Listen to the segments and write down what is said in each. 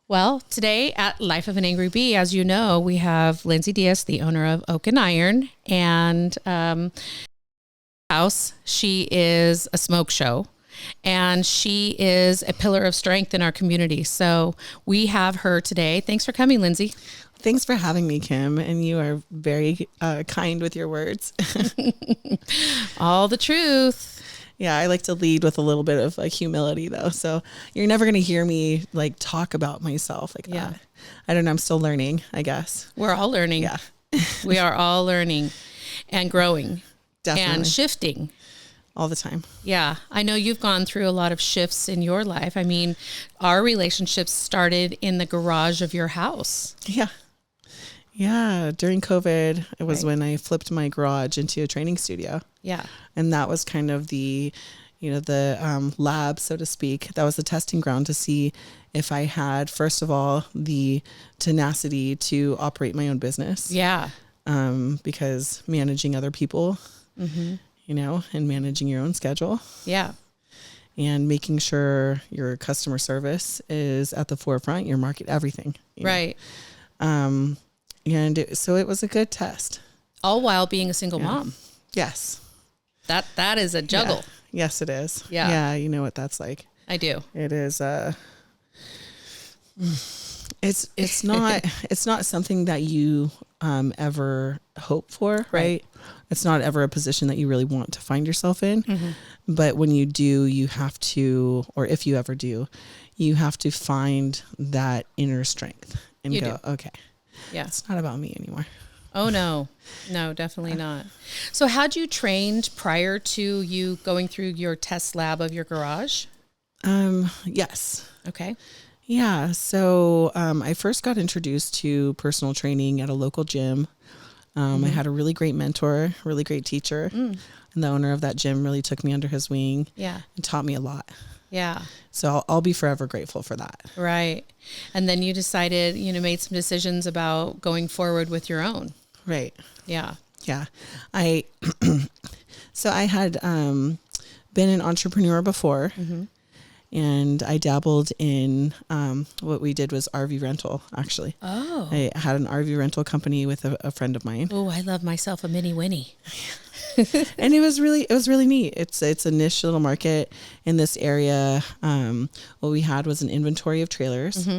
Well, today at Life of an Angry Bee, as you know, we have Lindsey Diaz, the owner of Oak and Iron, and house. She is a smoke show, and she is a pillar of strength in our community. So we have her today. Thanks for coming, Lindsey. Thanks for having me, Kim. And you are very kind with your words. All the truth. Yeah, I like to lead with a little bit of humility, though. So you're never going to hear me talk about myself like that. I don't know. I'm still learning, I guess. We're all learning. Yeah. We are all learning and growing. Definitely. And shifting. All the time. Yeah. I know you've gone through a lot of shifts in your life. I mean, our relationship started in the garage of your house. Yeah. Yeah. During COVID, it was when I flipped my garage into a training studio. Yeah. And that was kind of the lab, so to speak. That was the testing ground to see if I had, first of all, the tenacity to operate my own business. Yeah. Because managing other people, and managing your own schedule. Yeah. And making sure your customer service is at the forefront, your market, everything. Right. So it was a good test. All while being a single mom. Yes. That is a juggle. Yeah. Yes, it is. Yeah. Yeah. You know what that's like. I do. It is, it's not something that you, ever hope for, right? It's not ever a position that you really want to find yourself in. Mm-hmm. But when you do, you have to, or if you ever do, you have to find that inner strength and okay, yeah, it's not about me anymore. Oh, no, definitely not. So had you trained prior to you going through your test lab of your garage? Yes. Okay. Yeah. So, I first got introduced to personal training at a local gym. I had a really great mentor, really great teacher, and the owner of that gym really took me under his wing. Yeah. And taught me a lot. Yeah. So I'll be forever grateful for that. Right. And then you decided, made some decisions about going forward with your own. Right. Yeah. Yeah. So I had, been an entrepreneur before. Mm-hmm. And I dabbled in, what we did was RV rental, actually. Oh. I had an RV rental company with a friend of mine. Oh, I love myself a mini Winnie. And it was really neat. It's a niche little market in this area. What we had was an inventory of trailers,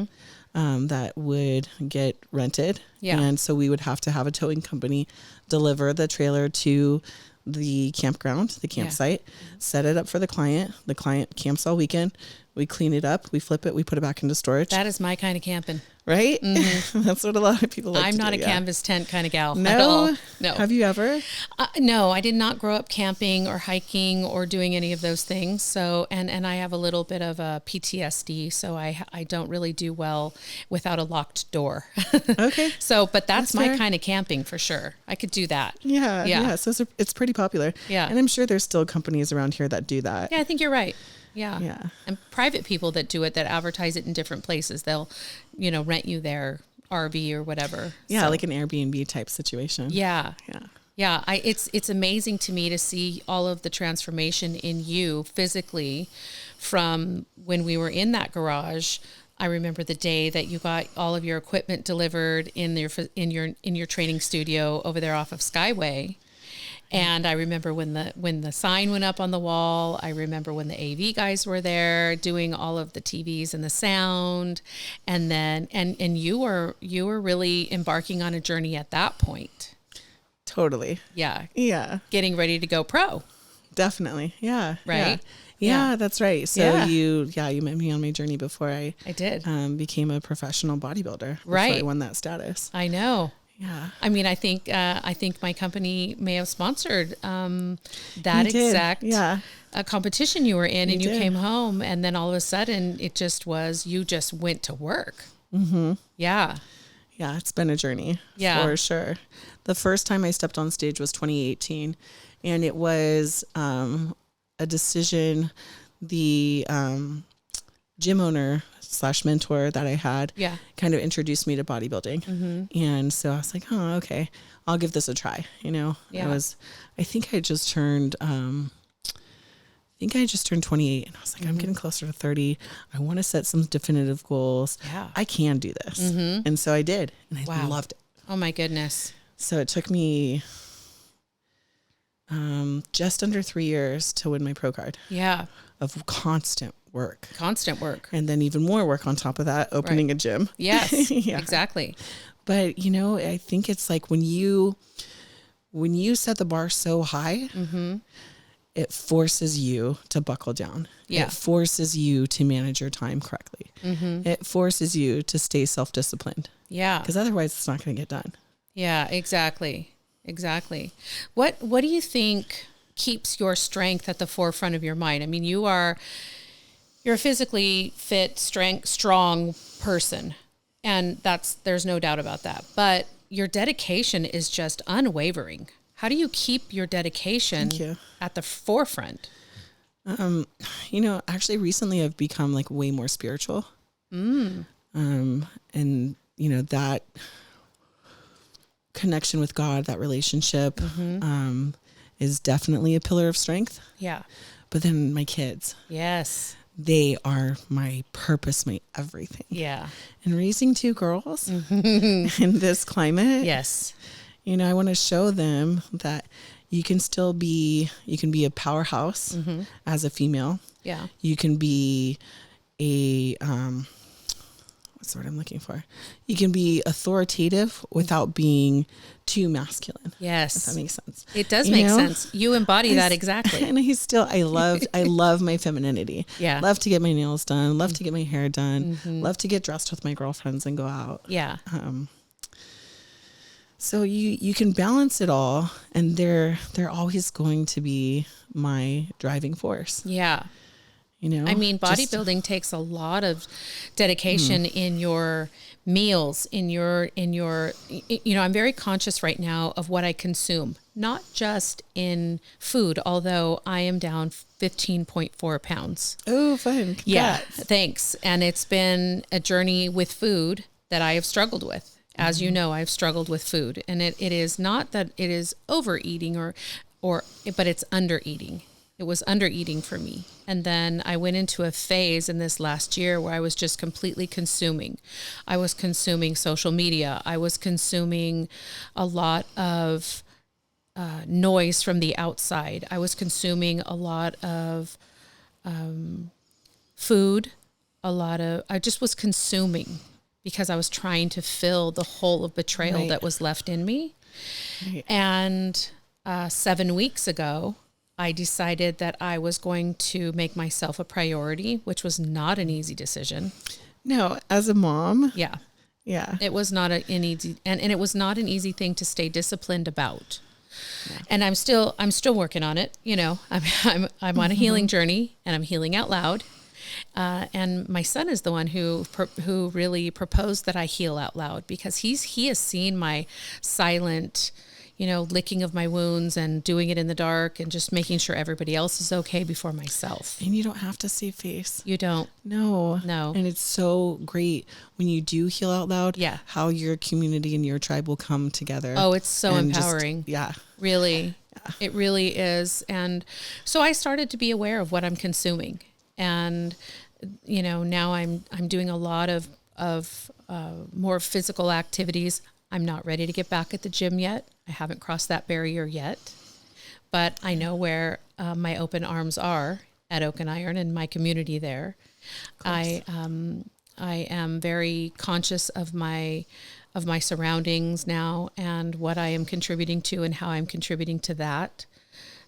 that would get rented. Yeah. And so we would have to have a towing company deliver the trailer to the campground, the campsite, set it up for the client. The client camps all weekend. We clean it up, we flip it, we put it back into storage. That is my kind of camping. Right? Mm-hmm. That's what a lot of people like I'm to not do, a canvas tent kind of gal no? at all. No. Have you ever? No, I did not grow up camping or hiking or doing any of those things. So, and I have a little bit of a PTSD, so I don't really do well without a locked door. Okay. So, but that's my fair. kind of camping for sure. I could do that. Yeah. Yeah. So it's pretty popular. Yeah. And I'm sure there's still companies around here that do that. Yeah, I think you're right. Yeah. Yeah. And private people that do it, that advertise it in different places, they'll, rent you their RV or whatever. Yeah. So, like an Airbnb type situation. Yeah. Yeah. Yeah. It's amazing to me to see all of the transformation in you physically from when we were in that garage. I remember the day that you got all of your equipment delivered in your training studio over there off of Skyway. And I remember when the sign went up on the wall. I remember when the AV guys were there doing all of the TVs and the sound, and then and you were really embarking on a journey at that point. Totally. Yeah. Yeah. Getting ready to go pro. Definitely. Yeah. Right. Yeah, that's right. So you met me on my journey before I did became a professional bodybuilder. Right. Before I won that status. I know. Yeah. I mean, I think my company may have sponsored that exact competition you were in, and you came home, and then all of a sudden you just went to work. Mm-hmm. Yeah. Yeah, it's been a journey. Yeah. For sure. The first time I stepped on stage was 2018, and it was a decision. The gym owner / mentor that I had kind of introduced me to bodybuilding. Mm-hmm. And so I was like, oh, okay, I'll give this a try. I think I just turned think I just turned 28 and I was like, I'm getting closer to 30. I want to set some definitive goals. Yeah. I can do this. And so I did. And I loved it. Oh my goodness. So it took me just under 3 years to win my pro card. Yeah. Of constant work. And then even more work on top of that, opening a gym. Yes, yeah. exactly. But, you know, I think it's like when you set the bar so high, it forces you to buckle down. Yeah. It forces you to manage your time correctly. It forces you to stay self-disciplined. Yeah. Because otherwise it's not going to get done. Yeah, exactly. Exactly. What do you think keeps your strength at the forefront of your mind? I mean, you're a physically fit, strong person, and there's no doubt about that. But your dedication is just unwavering. How do you keep your dedication at the forefront? You know, actually recently I've become like way more spiritual. And you know, that connection with God, that relationship, is definitely a pillar of strength. Yeah. But then my kids. Yes. They are my purpose, my everything. Yeah. And raising 2 girls in this climate. Yes. You know, I want to show them that you can be a powerhouse as a female. Yeah. You can be a, what's the word I'm looking for? You can be authoritative without being too masculine. Yes. If that makes sense. It does make sense. You embody that exactly. And I love my femininity. Yeah. Love to get my nails done. Love to get my hair done. Love to get dressed with my girlfriends and go out. Yeah. So you can balance it all, and they're always going to be my driving force. Yeah. You know, I mean, bodybuilding takes a lot of dedication in your meals, in your, you know, I'm very conscious right now of what I consume, not just in food, although I am down 15.4 pounds. Oh, fun. Congrats. Yeah. Thanks. And it's been a journey with food that I have struggled with. As you know, I've struggled with food, and it is not that it is overeating but it's undereating. It was undereating for me. And then I went into a phase in this last year where I was just completely consuming. I was consuming social media. I was consuming a lot of noise from the outside. I was consuming a lot of food, I just was consuming because I was trying to fill the hole of betrayal that was left in me. Right. And 7 weeks ago, I decided that I was going to make myself a priority, which was not an easy decision. No, as a mom. Yeah. Yeah. It was not an easy, and it was not an easy thing to stay disciplined about. Yeah. And I'm still working on it. You know, I'm on a healing journey, and I'm healing out loud. And my son is the one who really proposed that I heal out loud, because he has seen my silent, you know, licking of my wounds and doing it in the dark and just making sure everybody else is okay before myself. And you don't have to save face. You don't. No. And it's so great when you do heal out loud. Yeah. How your community and your tribe will come together. Oh, it's so empowering. Really. Yeah. It really is. And so I started to be aware of what I'm consuming. And, you know, now I'm doing a lot of more physical activities. I'm not ready to get back at the gym yet. I haven't crossed that barrier yet, but I know where my open arms are at Oak and Iron and my community there. I am very conscious of my surroundings now and what I am contributing to and how I'm contributing to that.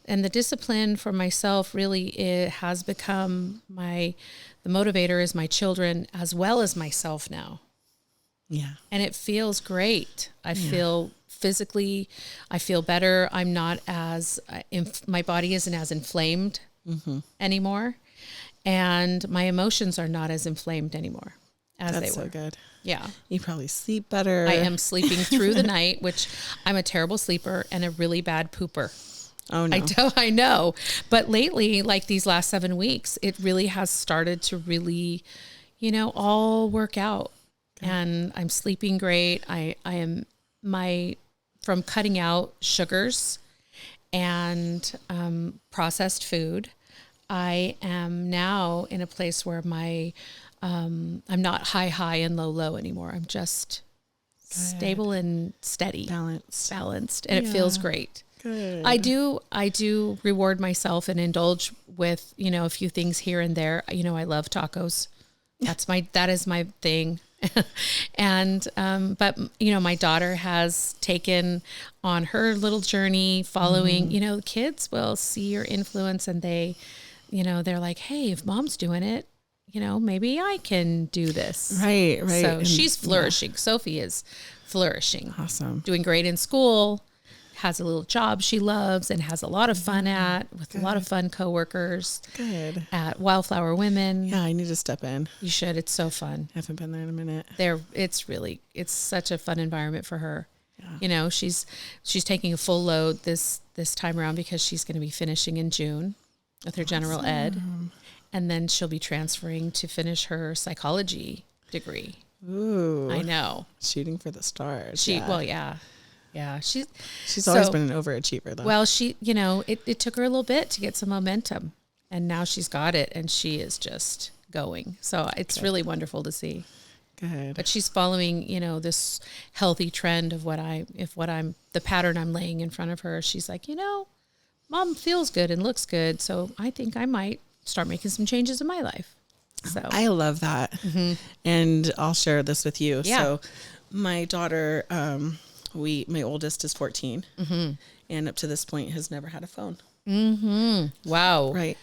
And the discipline for myself really has become the motivator is my children as well as myself now. Yeah. And it feels great. I feel physically, I feel better. I'm not my body isn't as inflamed anymore. And my emotions are not as inflamed anymore as That's they were. so good. Yeah. You probably sleep better. I am sleeping through the night, which I'm a terrible sleeper and a really bad pooper. Oh, no. I know. But lately, like these last 7 weeks, it really has started to really, you know, all work out. And I'm sleeping great. I am from cutting out sugars and processed food. I am now in a place where I'm not high and low anymore. I'm just stable and steady, balanced, and it feels great. Good. I do reward myself and indulge with, a few things here and there. I love tacos. That is my thing. And, but my daughter has taken on her little journey following, kids will see your influence and they're like, hey, if mom's doing it, maybe I can do this. Right. So And she's flourishing. Sophie is flourishing. Awesome. Doing great in school, has a little job she loves and has a lot of fun with a lot of fun coworkers. Good. At Wildflower Women. Yeah, I need to step in. You should. It's so fun. I haven't been there in a minute. It's such a fun environment for her. Yeah. She's taking a full load this time around because she's going to be finishing in June with her general ed. And then she'll be transferring to finish her psychology degree. Ooh. I know. Shooting for the stars. Well, yeah. Yeah. She's always been an overachiever though. Well, it took her a little bit to get some momentum and now she's got it and she is just going. So it's really wonderful to see. Good. But she's following, this healthy trend of the pattern I'm laying in front of her. She's like, mom feels good and looks good. So I think I might start making some changes in my life. So I love that. Mm-hmm. And I'll share this with you. Yeah. So my daughter, my oldest is 14 and up to this point has never had a phone. Mm-hmm. Wow. Right.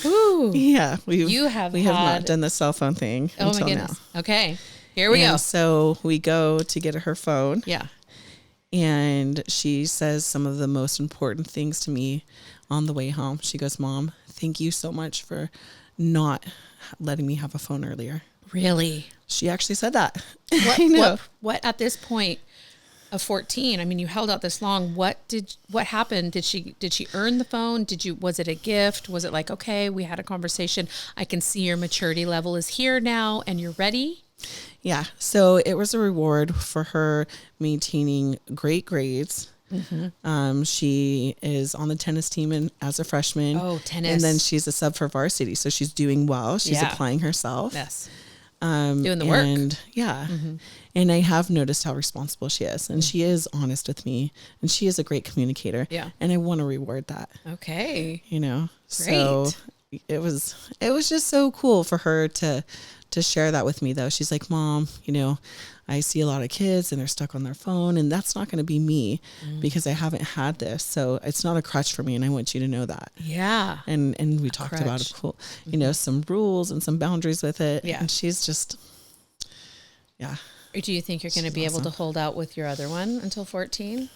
Ooh. Yeah. We have not done the cell phone thing until my goodness. now. Okay. Here we go. So we go to get her phone. Yeah. And she says some of the most important things to me on the way home. She goes, Mom, thank you so much for not letting me have a phone earlier. Really? She actually said that. What, I know. What at this point of 14? I mean, you held out this long. What happened? Did she earn the phone? Was it a gift? Was it like, okay, we had a conversation. I can see your maturity level is here now and you're ready? Yeah. So it was a reward for her maintaining great grades. Mm-hmm. She is on the tennis team as a freshman. Oh, tennis. And then she's a sub for varsity. So she's doing well. She's applying herself. Yes. Doing the work. And yeah. Mm-hmm. And I have noticed how responsible she is. And she is honest with me. And she is a great communicator. Yeah. And I want to reward that. Okay. Great. So it was just so cool for her to share that with me though. She's like, Mom, I see a lot of kids and they're stuck on their phone and that's not going to be me because I haven't had this. So it's not a crutch for me. And I want you to know that. Yeah. And we talked about some rules and some boundaries with it. Yeah. And she's just, yeah. Do you think you're going to be able to hold out with your other one until 14?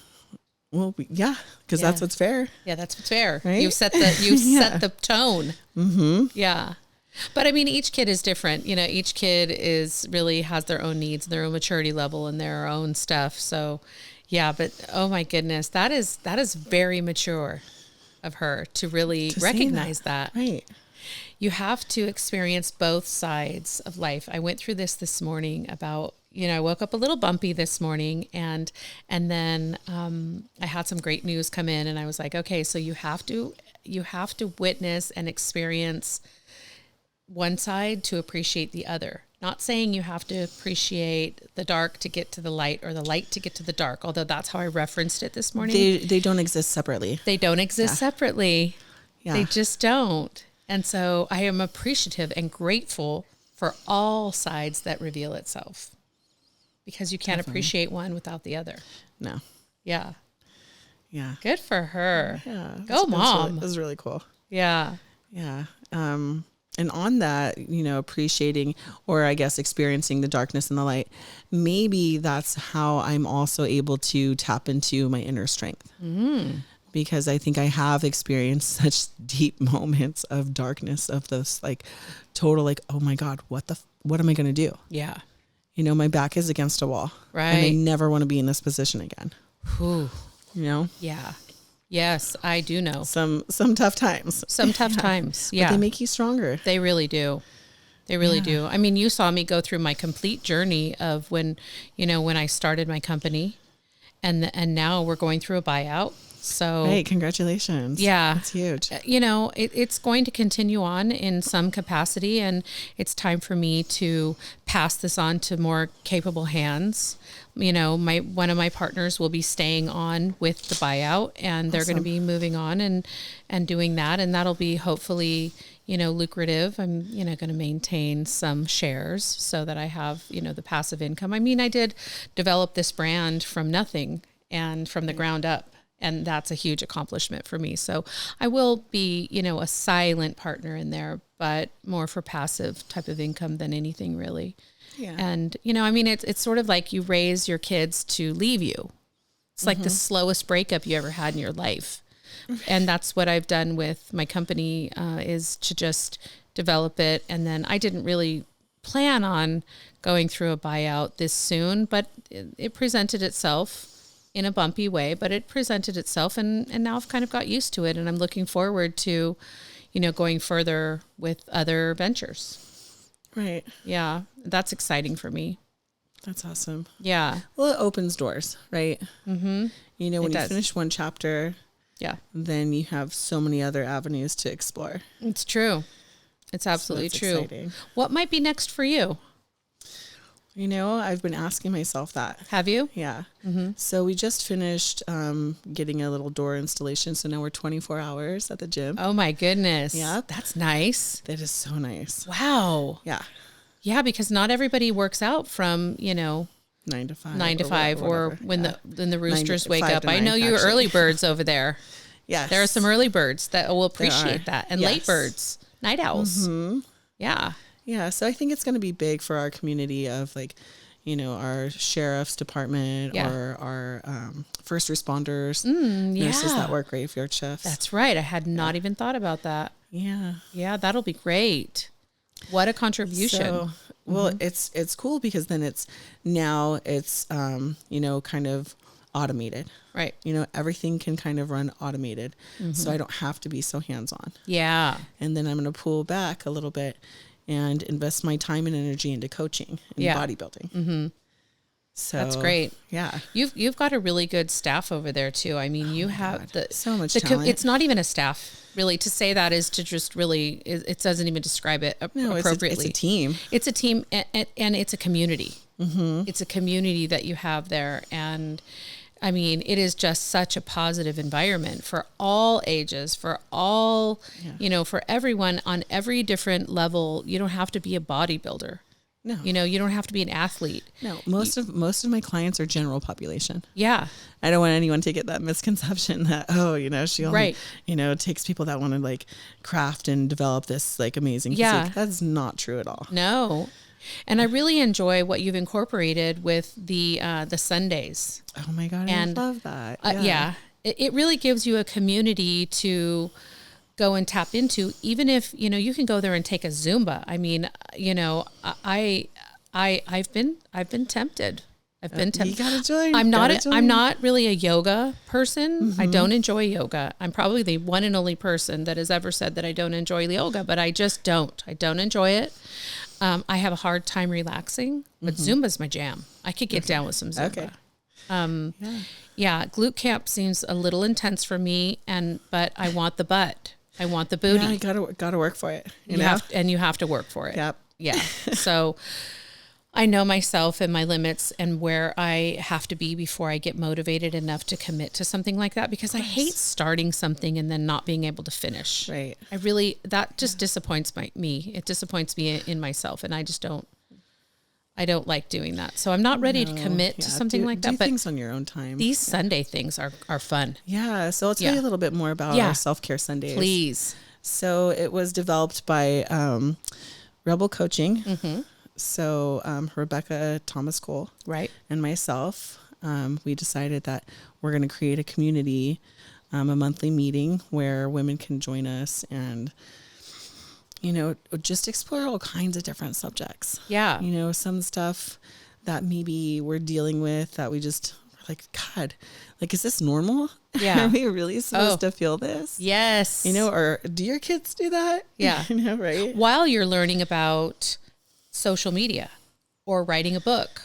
Well, yeah, because that's what's fair. Yeah, that's what's fair. Right? You've set the tone. Mm-hmm. Yeah. But I mean, each kid is different. Each kid has their own needs, their own maturity level and their own stuff. So yeah, but oh my goodness, that is very mature of her to really recognize that. Right. You have to experience both sides of life. I went through this morning about, I woke up a little bumpy this morning and then I had some great news come in and I was like, okay, so you have to witness and experience one side to appreciate the other. Not saying you have to appreciate the dark to get to the light or the light to get to the dark, although that's how I referenced it this morning. They don't exist separately. They don't exist separately. Yeah. They just don't. And so I am appreciative and grateful for all sides that reveal itself because you can't appreciate one without the other. No. Yeah. Yeah. Good for her. Yeah. Go Mom. It was really cool. Yeah. Yeah. And on that, appreciating or I guess experiencing the darkness and the light, maybe that's how I'm also able to tap into my inner strength. Mm. Because I think I have experienced such deep moments of darkness, of this like total, like, oh my God, what am I going to do? Yeah. My back is against a wall. Right. And I never want to be in this position again. Whew. Yeah. Yes, I do know. Some tough times. Some tough times. Yeah. But they make you stronger. They really do. They really do. I mean, you saw me go through my complete journey of when I started my company and now we're going through a buyout. So Hey, congratulations. yeah, That's huge. you know, it's going to continue on in some capacity, and it's time for me to pass this on to more capable hands. You know, one of my partners will be staying on with the buyout, and they're going to be moving on and doing that, and that'll be hopefully, you know, lucrative. I'm, you know, going to maintain some shares so that I have, you know, the passive income. I mean, I did develop this brand from nothing and from the ground up. And that's a huge accomplishment for me. So I will be, you know, a silent partner in there, but more for passive type of income than anything really. Yeah. And, you know, I mean, it's sort of like you raise your kids to leave you. It's like the slowest breakup you ever had in your life. And that's what I've done with my company, is to just develop it. And then I didn't really plan on going through a buyout this soon, but it presented itself in a bumpy way, but it presented itself, and now I've kind of got used to it, and I'm looking forward to, you know, going further with other ventures. Right. Yeah, that's exciting for me. That's awesome. Yeah. Well, it opens doors, right? Mm-hmm. You know, when you finish one chapter, yeah, then you have so many other avenues to explore. It's true. It's absolutely true. Exciting. What might be next for you? You know, I've been asking myself that. Have you? Yeah. Mm-hmm. So we just finished getting a little door installation. So now we're 24 hours at the gym. Oh my goodness. Yeah. That's nice. That is so nice. Wow. Yeah. Yeah, because not everybody works out from, you know, 9 to 5. 9 to 5 or when the roosters wake up. I know you actually. early birds over there. Yes. There are some early birds that will appreciate that, and late birds, night owls. Mm-hmm. Yeah. Yeah. So I think it's going to be big for our community of, like, you know, our sheriff's department or our first responders, nurses that work graveyard shifts. That's right. I had not even thought about that. Yeah. Yeah, that'll be great. What a contribution. So, well, it's cool because then it's you know, kind of automated. Right. You know, everything can kind of run automated. So I don't have to be so hands-on. Yeah. And then I'm going to pull back a little bit and invest my time and energy into coaching and bodybuilding. Mm-hmm. So that's great. Yeah. You've got a really good staff over there too. I mean, you have so much talent. It's not even a staff. Really, to say that is to just really, it doesn't even describe it appropriately. It's a team. It's a team, and it's a community. Mm-hmm. It's a community that you have there. And I mean, it is just such a positive environment for all ages, for all, you know, for everyone on every different level. You don't have to be a bodybuilder. No. You know, you don't have to be an athlete. No, most of my clients are general population. Yeah. I don't want anyone to get that misconception that, oh, you know, she only, you know, takes people that want to, like, craft and develop this, like, amazing physique. That's not true at all. No. And I really enjoy what you've incorporated with the Sundays. Oh my God. And I love that. It really gives you a community to go and tap into, even if, you know, you can go there and take a Zumba. I mean, you know, I've been tempted. I've been tempted. You gotta join. I'm not really a yoga person. I don't enjoy yoga. I'm probably the one and only person that has ever said that I don't enjoy yoga, but I just don't. I don't enjoy it. I have a hard time relaxing, but Zumba's my jam. I could get down with some Zumba. Okay. Yeah, glute camp seems a little intense for me, but I want the butt. I want the booty. Yeah, you gotta work for it. You have to work for it. Yep. Yeah. So I know myself and my limits and where I have to be before I get motivated enough to commit to something like that, because I hate starting something and then not being able to finish. Right. That just disappoints me. It disappoints me in myself, and I don't like doing that. So I'm not ready to commit to something like that. Do things on your own time. These Sunday things are fun. Yeah. So I'll tell you a little bit more about our self-care Sundays. Please. So it was developed by Rebel Coaching. Mm-hmm. So Rebecca Thomas Cole, right, and myself, we decided that we're going to create a community, a monthly meeting where women can join us and, you know, just explore all kinds of different subjects. Yeah. You know, some stuff that maybe we're dealing with that we just like, God, like, is this normal? Yeah. Are we really supposed to feel this? Yes. You know, or do your kids do that? Yeah. You know, right? While you're learning about social media or writing a book,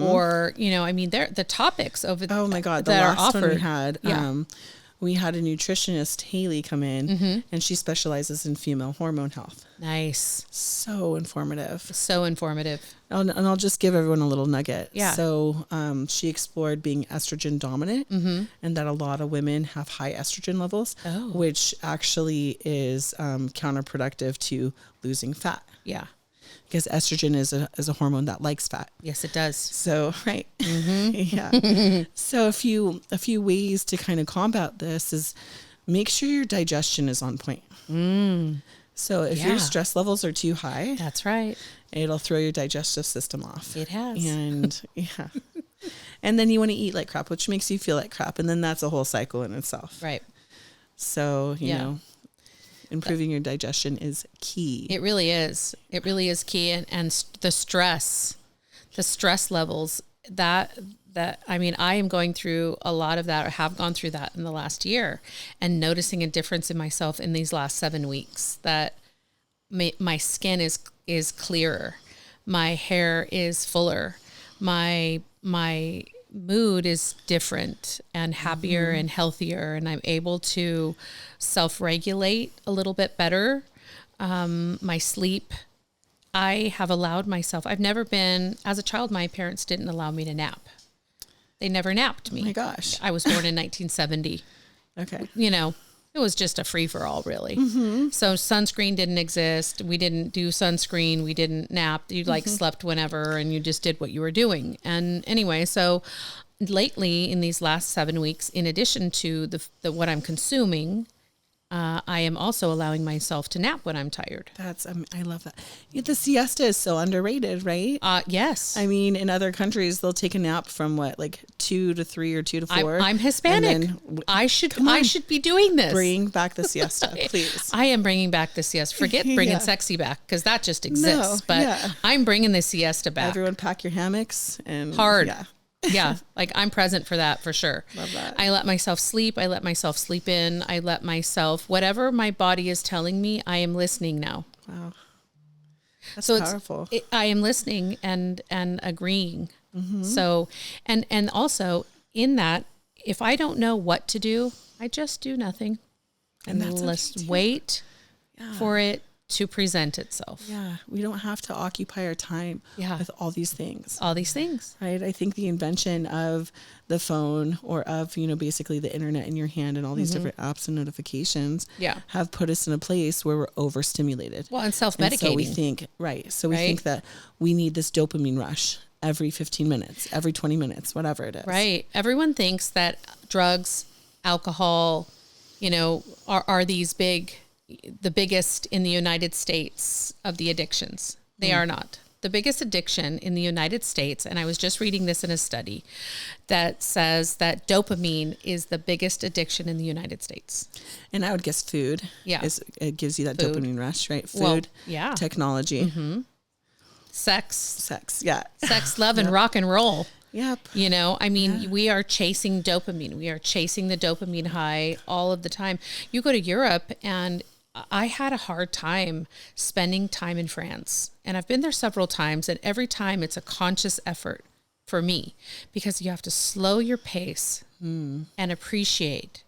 or, you know, I mean, the topics of oh my God, the that last are offered. one we had, we had a nutritionist, Haley, come in, and she specializes in female hormone health. Nice. So informative. So informative. And I'll just give everyone a little nugget. Yeah. So she explored being estrogen dominant, and that a lot of women have high estrogen levels, which actually is counterproductive to losing fat. Yeah. Because estrogen is a hormone that likes fat. Yes, it does. So, right. Yeah. So a few ways to kind of combat this is make sure your digestion is on point. So if your stress levels are too high, that's right, it'll throw your digestive system off. It has. And and then you want to eat like crap, which makes you feel like crap. And then that's a whole cycle in itself. Right. So, you know, improving your digestion is key. It really is. It really is key. And the stress levels that, I mean, I am going through a lot of that, or have gone through that in the last year, and noticing a difference in myself in these last 7 weeks, that my skin is clearer. My hair is fuller. My mood is different and happier and healthier, and I'm able to self-regulate a little bit better. My sleep, I have allowed myself, I've never been, as a child, my parents didn't allow me to nap. They never napped me. Oh my gosh. I was born in 1970. Okay. You know, it was just a free-for-all, really. So sunscreen didn't exist. We didn't do sunscreen. We didn't nap. You slept whenever, and you just did what you were doing. And anyway, so lately in these last 7 weeks, in addition to the what I'm consuming, I am also allowing myself to nap when I'm tired. That's, I love that. The siesta is so underrated, right? Yes. I mean, in other countries, they'll take a nap from 2 to 3 or 2 to 4. I'm Hispanic. I should be doing this. Bring back the siesta, please. I am bringing back the siesta. Forget bringing sexy back, because that just exists. I'm bringing the siesta back. Everyone pack your hammocks and hard. Yeah, I'm present for that, for sure. Love that. I let myself sleep. I let myself sleep in. I let myself, whatever my body is telling me, I am listening now. Wow. That's so powerful. I am listening and agreeing. So, and also in that, if I don't know what to do, I just do nothing. And then let's wait for it to present itself. Yeah. We don't have to occupy our time with all these things. Right. I think the invention of the phone, or of, basically the internet in your hand and all these different apps and notifications have put us in a place where we're overstimulated. Well, and self-medicating. And so we think, we think that we need this dopamine rush every 15 minutes, every 20 minutes, whatever it is. Right. Everyone thinks that drugs, alcohol, are these the biggest in the United States of the addictions. They are not. The biggest addiction in the United States, and I was just reading this in a study that says that dopamine is the biggest addiction in the United States. And I would guess food. Yeah. It gives you that dopamine rush, right? Food, technology. Sex, love, and rock and roll. Yep. We are chasing dopamine. We are chasing the dopamine high all of the time. You go to Europe, and I had a hard time spending time in France. And I've been there several times, and every time it's a conscious effort for me, because you have to slow your pace and appreciate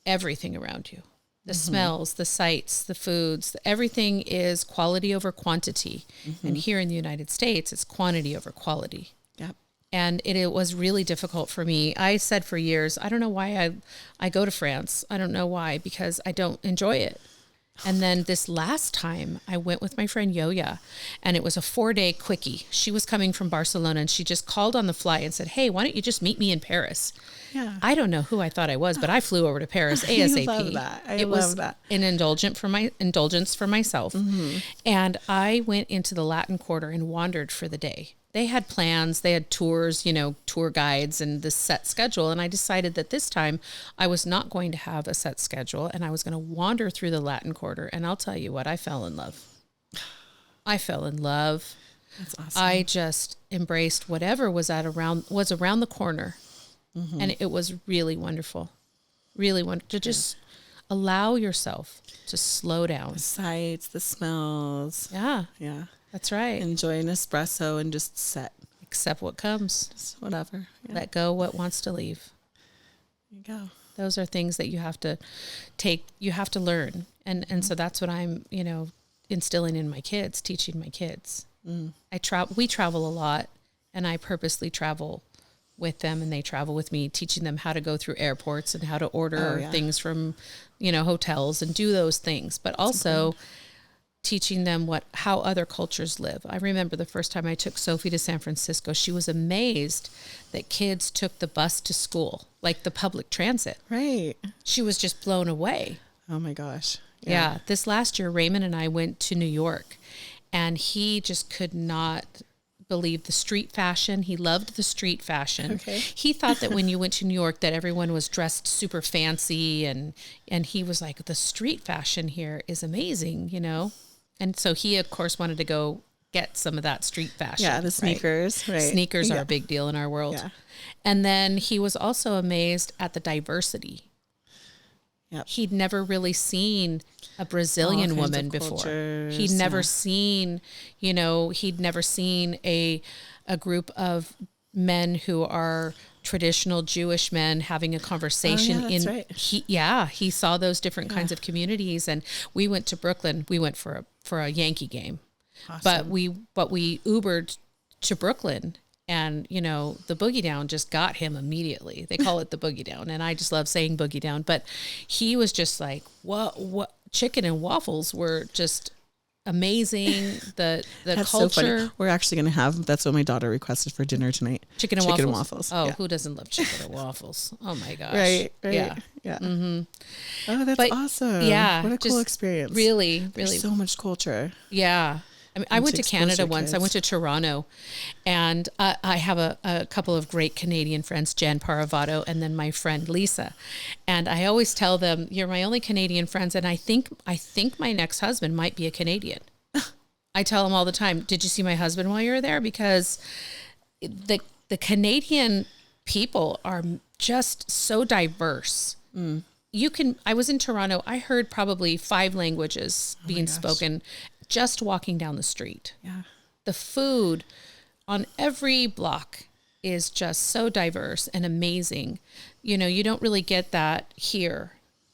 everything around you. The smells, the sights, the foods, everything is quality over quantity. And here in the United States, it's quantity over quality. Yep. And it was really difficult for me. I said for years, I don't know why I go to France. I don't know why, because I don't enjoy it. And then this last time I went with my friend Yoya, and it was a 4-day quickie. She was coming from Barcelona, and she just called on the fly and said, "Hey, why don't you just meet me in Paris?" Yeah. I don't know who I thought I was, but I flew over to Paris ASAP. I love that. It was an indulgence for myself. And I went into the Latin Quarter and wandered for the day. They had plans, they had tours, tour guides and this set schedule. And I decided that this time I was not going to have a set schedule, and I was going to wander through the Latin Quarter. And I'll tell you what, I fell in love. That's awesome. I just embraced whatever was around the corner. And it was really wonderful. Really wonderful to just allow yourself to slow down. The sights, the smells. Yeah. Yeah. That's right. Enjoy an espresso and just set. Accept what comes. Just whatever. Yeah. Let go what wants to leave. There you go. Those are things that you have to learn. And so that's what I'm, instilling in my kids, teaching my kids. We travel a lot, and I purposely travel with them, and they travel with me, teaching them how to go through airports and how to order things from, hotels and do those things, but also teaching them how other cultures live. I remember the first time I took Sophie to San Francisco, she was amazed that kids took the bus to school, like the public transit. Right. She was just blown away. Oh my gosh. Yeah. This last year, Raymond and I went to New York, and he just could not believe the street fashion. He loved the street fashion. Okay. He thought that when you went to New York that everyone was dressed super fancy, and he was like, the street fashion here is amazing, And so he, of course, wanted to go get some of that street fashion. Yeah, the sneakers. Right. Sneakers are a big deal in our world. Yeah. And then he was also amazed at the diversity. Yep. He'd never really seen a Brazilian woman before. He'd never seen, he'd never seen a group of men who are traditional Jewish men having a conversation. He saw those different kinds of communities. And we went to Brooklyn. We went for a Yankee game. Awesome. But we Ubered to Brooklyn. And, the boogie down just got him immediately. They call it the boogie down. And I just love saying boogie down. But he was just like, what chicken and waffles were just amazing. The that's culture. So funny. We're actually going to have, that's what my daughter requested for dinner tonight. Chicken and waffles. Oh, who doesn't love chicken and waffles? Oh my gosh. Right. Yeah. Mm-hmm. Oh, that's awesome. Yeah. What a cool experience. Really. There's so much culture. Yeah. I mean, I went to Canada once. I went to Toronto, and I have a couple of great Canadian friends, Jen Paravato, and then my friend Lisa. And I always tell them, "You're my only Canadian friends," and I think my next husband might be a Canadian. I tell them all the time, "Did you see my husband while you were there?" Because the Canadian people are just so diverse. I was in Toronto. I heard probably 5 languages being spoken. Just walking down the street. Yeah. The food on every block is just so diverse and amazing. You don't really get that here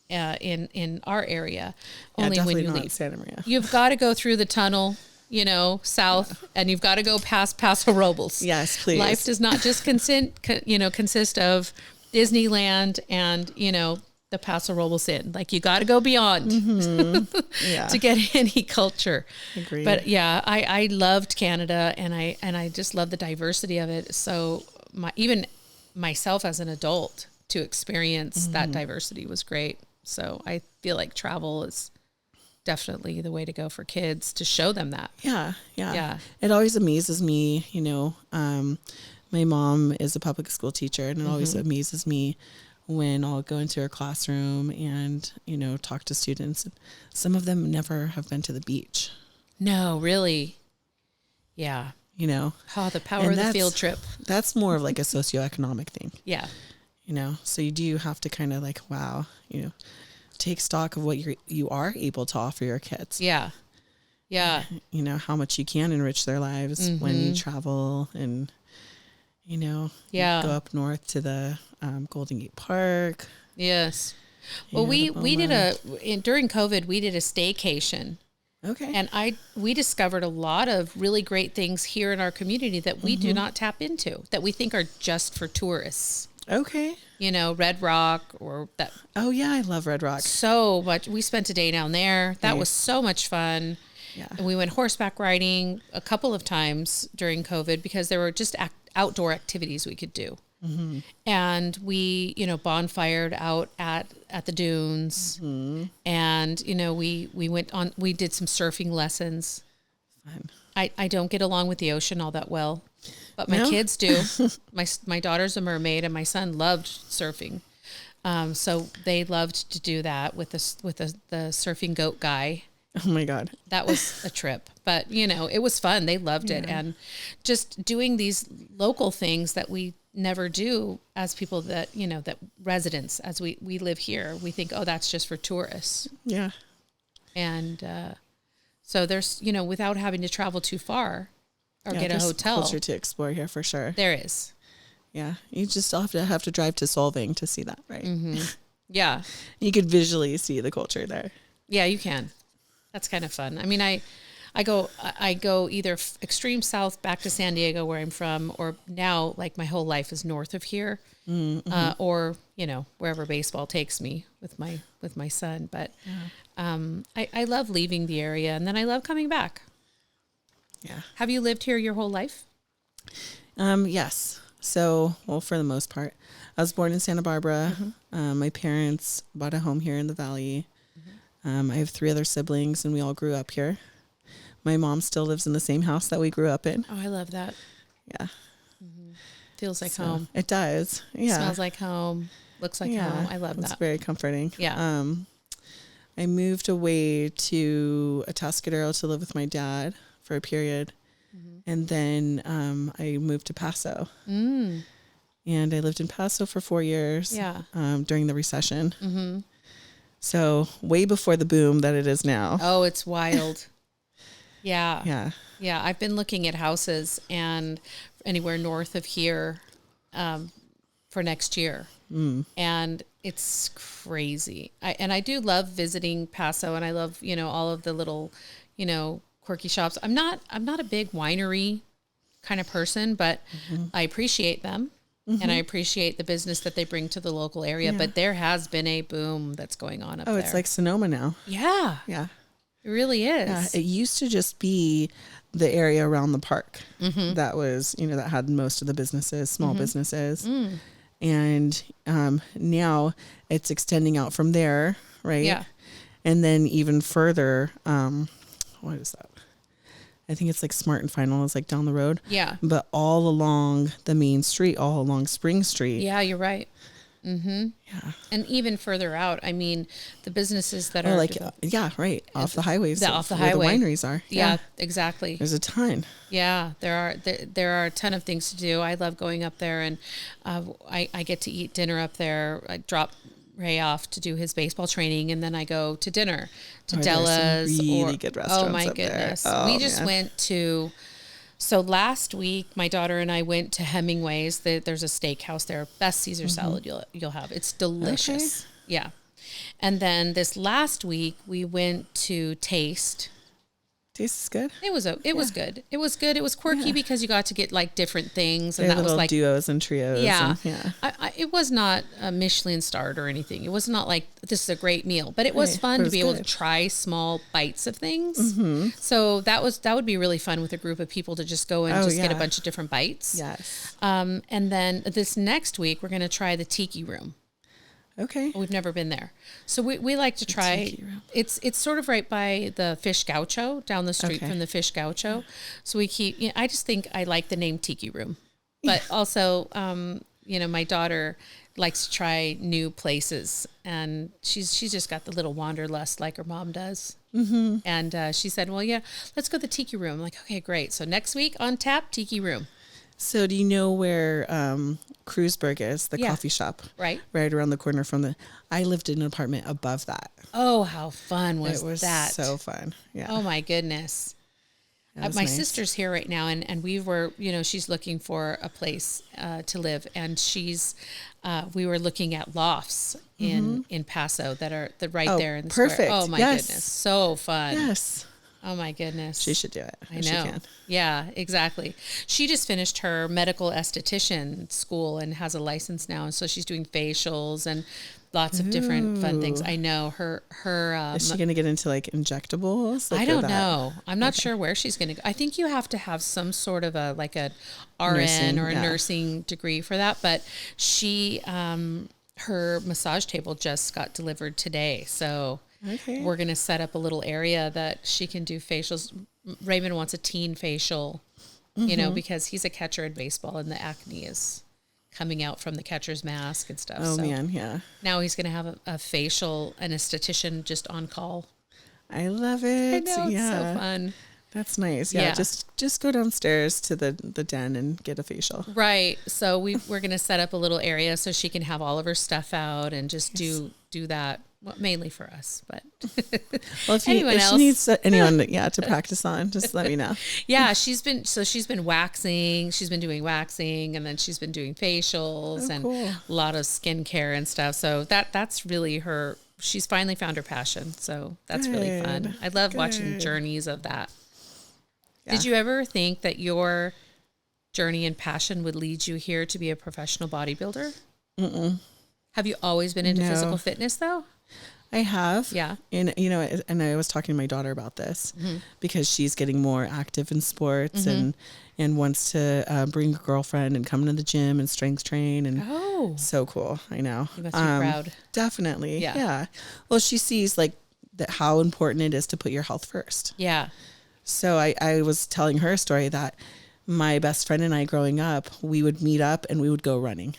in our area. Only when you leave. Santa Maria. You've got to go through the tunnel, south, and you've got to go past Paso Robles. Yes, please. Life does not just consist of Disneyland and, the Paso Robles Inn. Like, you got to go beyond to get any culture. Agreed. But yeah, I loved Canada, and I just love the diversity of it. So even myself as an adult to experience that diversity was great. So I feel like travel is definitely the way to go for kids, to show them that. Yeah. It always amazes me, my mom is a public school teacher, and it always amazes me when I'll go into her classroom and, talk to students. Some of them never have been to the beach. No, really. Yeah. Oh, the power of the field trip. That's more of like a socioeconomic thing. Yeah. So you do have to kind of like, take stock of what you are able to offer your kids. Yeah. Yeah. How much you can enrich their lives when you travel and, you go up north to the Golden Gate Park. Yes. Well, we did during COVID, we did a staycation. Okay. And we discovered a lot of really great things here in our community that we do not tap into, that we think are just for tourists. Okay. Red Rock or that. Oh yeah, I love Red Rock. So much. We spent a day down there. That was so much fun. Yeah. And we went horseback riding a couple of times during COVID because there were just outdoor activities we could do. And we, bonfired out at the dunes, and, we did some surfing lessons. Fun. I don't get along with the ocean all that well, but my kids do. My daughter's a mermaid, and my son loved surfing. So they loved to do that with the surfing goat guy. Oh my God. That was a trip, but it was fun. They loved it. And just doing these local things that we never do as people that, that residents, as we live here, we think, oh, that's just for tourists. Yeah. And, so there's, without having to travel too far or get a hotel. Culture to explore here for sure. There is. Yeah. You just have to drive to Solvang to see that. Right. Yeah. You could visually see the culture there. Yeah, you can. That's kind of fun. I mean, I go either extreme south back to San Diego where I'm from, or now like my whole life is north of here, or wherever baseball takes me with my son. But I love leaving the area, and then I love coming back. Yeah. Have you lived here your whole life? Yes. So, well, for the most part, I was born in Santa Barbara. My parents bought a home here in the Valley. I have 3 other siblings, and we all grew up here. My mom still lives in the same house that we grew up in. Oh, I love that. Yeah. Feels like home. It does. Yeah. Smells like home. Looks like home. I love that. It's very comforting. Yeah. I moved away to Atascadero to live with my dad for a period. And then I moved to Paso. And I lived in Paso for 4 years. Yeah. During the recession. So way before the boom that it is now. Oh, it's wild. Yeah. Yeah. Yeah. I've been looking at houses and anywhere north of here for next year. And it's crazy. I do love visiting Paso, and I love, all of the little, quirky shops. I'm not a big winery kind of person, but I appreciate them. And I appreciate the business that they bring to the local area. But there has been a boom that's going on up there. Oh, it's like Sonoma now. Yeah. Yeah. It really is. Yeah, it used to just be the area around the park that was, that had most of the businesses, small businesses. And now it's extending out from there, right? Yeah. And then even further, what is that? I think it's like Smart and Final is like down the road. Yeah. But all along the main street, all along Spring Street. Yeah, you're right. Yeah. And even further out, I mean, the businesses that Or are like, right, off the highways. off the where highway. the wineries are. Yeah, exactly. There's a ton. Yeah, there are a ton of things to do. I love going up there, and I get to eat dinner up there. I drop Ray off to do his baseball training, and then I go to dinner to Della's. Really good restaurants. Oh my up goodness, there. we just went to. So last week, my daughter and I went to Hemingway's. There's a steakhouse there. Best Caesar salad you'll have. It's delicious. Okay. Yeah. And then this last week, we went to Taste. Taste is good. It was good. It was good. It was quirky because you got to get like different things, and They're that was like duos and trios. Yeah. And, it was not a Michelin starred or anything. It was not like this is a great meal, but it was fun to be able to try small bites of things. So that would be really fun with a group of people to just go and get a bunch of different bites. Yes. And then this next week we're going to try the Tiki Room. Okay. We've never been there. So we like to try, it's sort of right by the Fish Gaucho, down the street from the Fish Gaucho. So we keep, I just think I like the name Tiki Room, but also, my daughter likes to try new places, and she's just got the little wanderlust like her mom does. And she said, well, yeah, let's go to the Tiki Room. I'm like, okay, great. So next week on tap, Tiki Room. So do you know where Kreuzberg is, the coffee shop? Right around the corner from I lived in an apartment above that. Oh, how fun was that? It was so fun. Yeah. Oh my goodness. My sister's here right now, and we were, she's looking for a place to live, and we were looking at lofts in Paso that are there in the perfect. square. Oh my goodness. So fun. Yes. Oh my goodness. She should do it. I know. She can. Yeah, exactly. She just finished her medical esthetician school and has a license now. And so she's doing facials and lots of different fun things. I know her, is she going to get into like injectables? I don't know. I'm not sure where she's going to go. I think you have to have some sort of a RN or a nursing degree for that. But she, her massage table just got delivered today. So we're going to set up a little area that she can do facials. Raymond wants a teen facial, because he's a catcher in baseball and the acne is coming out from the catcher's mask and stuff. Oh, man, yeah. Now he's going to have a facial, an esthetician just on call. I love it. I know, it's so fun. That's nice. Yeah, just go downstairs to the den and get a facial. Right. So we're going to set up a little area so she can have all of her stuff out and just do that. Well, mainly for us, but Well, if anyone she else. needs anyone, to practice on, just let me know. Yeah, she's been waxing. She's been doing waxing, and then she's been doing facials and cool. a lot of skincare and stuff. So that's really her. She's finally found her passion. So that's really fun. I love watching journeys of that. Yeah. Did you ever think that your journey and passion would lead you here to be a professional bodybuilder? Mm-mm. Have you always been into physical fitness though? I have. Yeah. And, and I was talking to my daughter about this because she's getting more active in sports and wants to bring a girlfriend and come to the gym and strength train. And so cool. I know. You must be proud. Definitely. Yeah. Well, she sees like how important it is to put your health first. Yeah. So I was telling her a story that my best friend and I growing up, we would meet up and we would go running.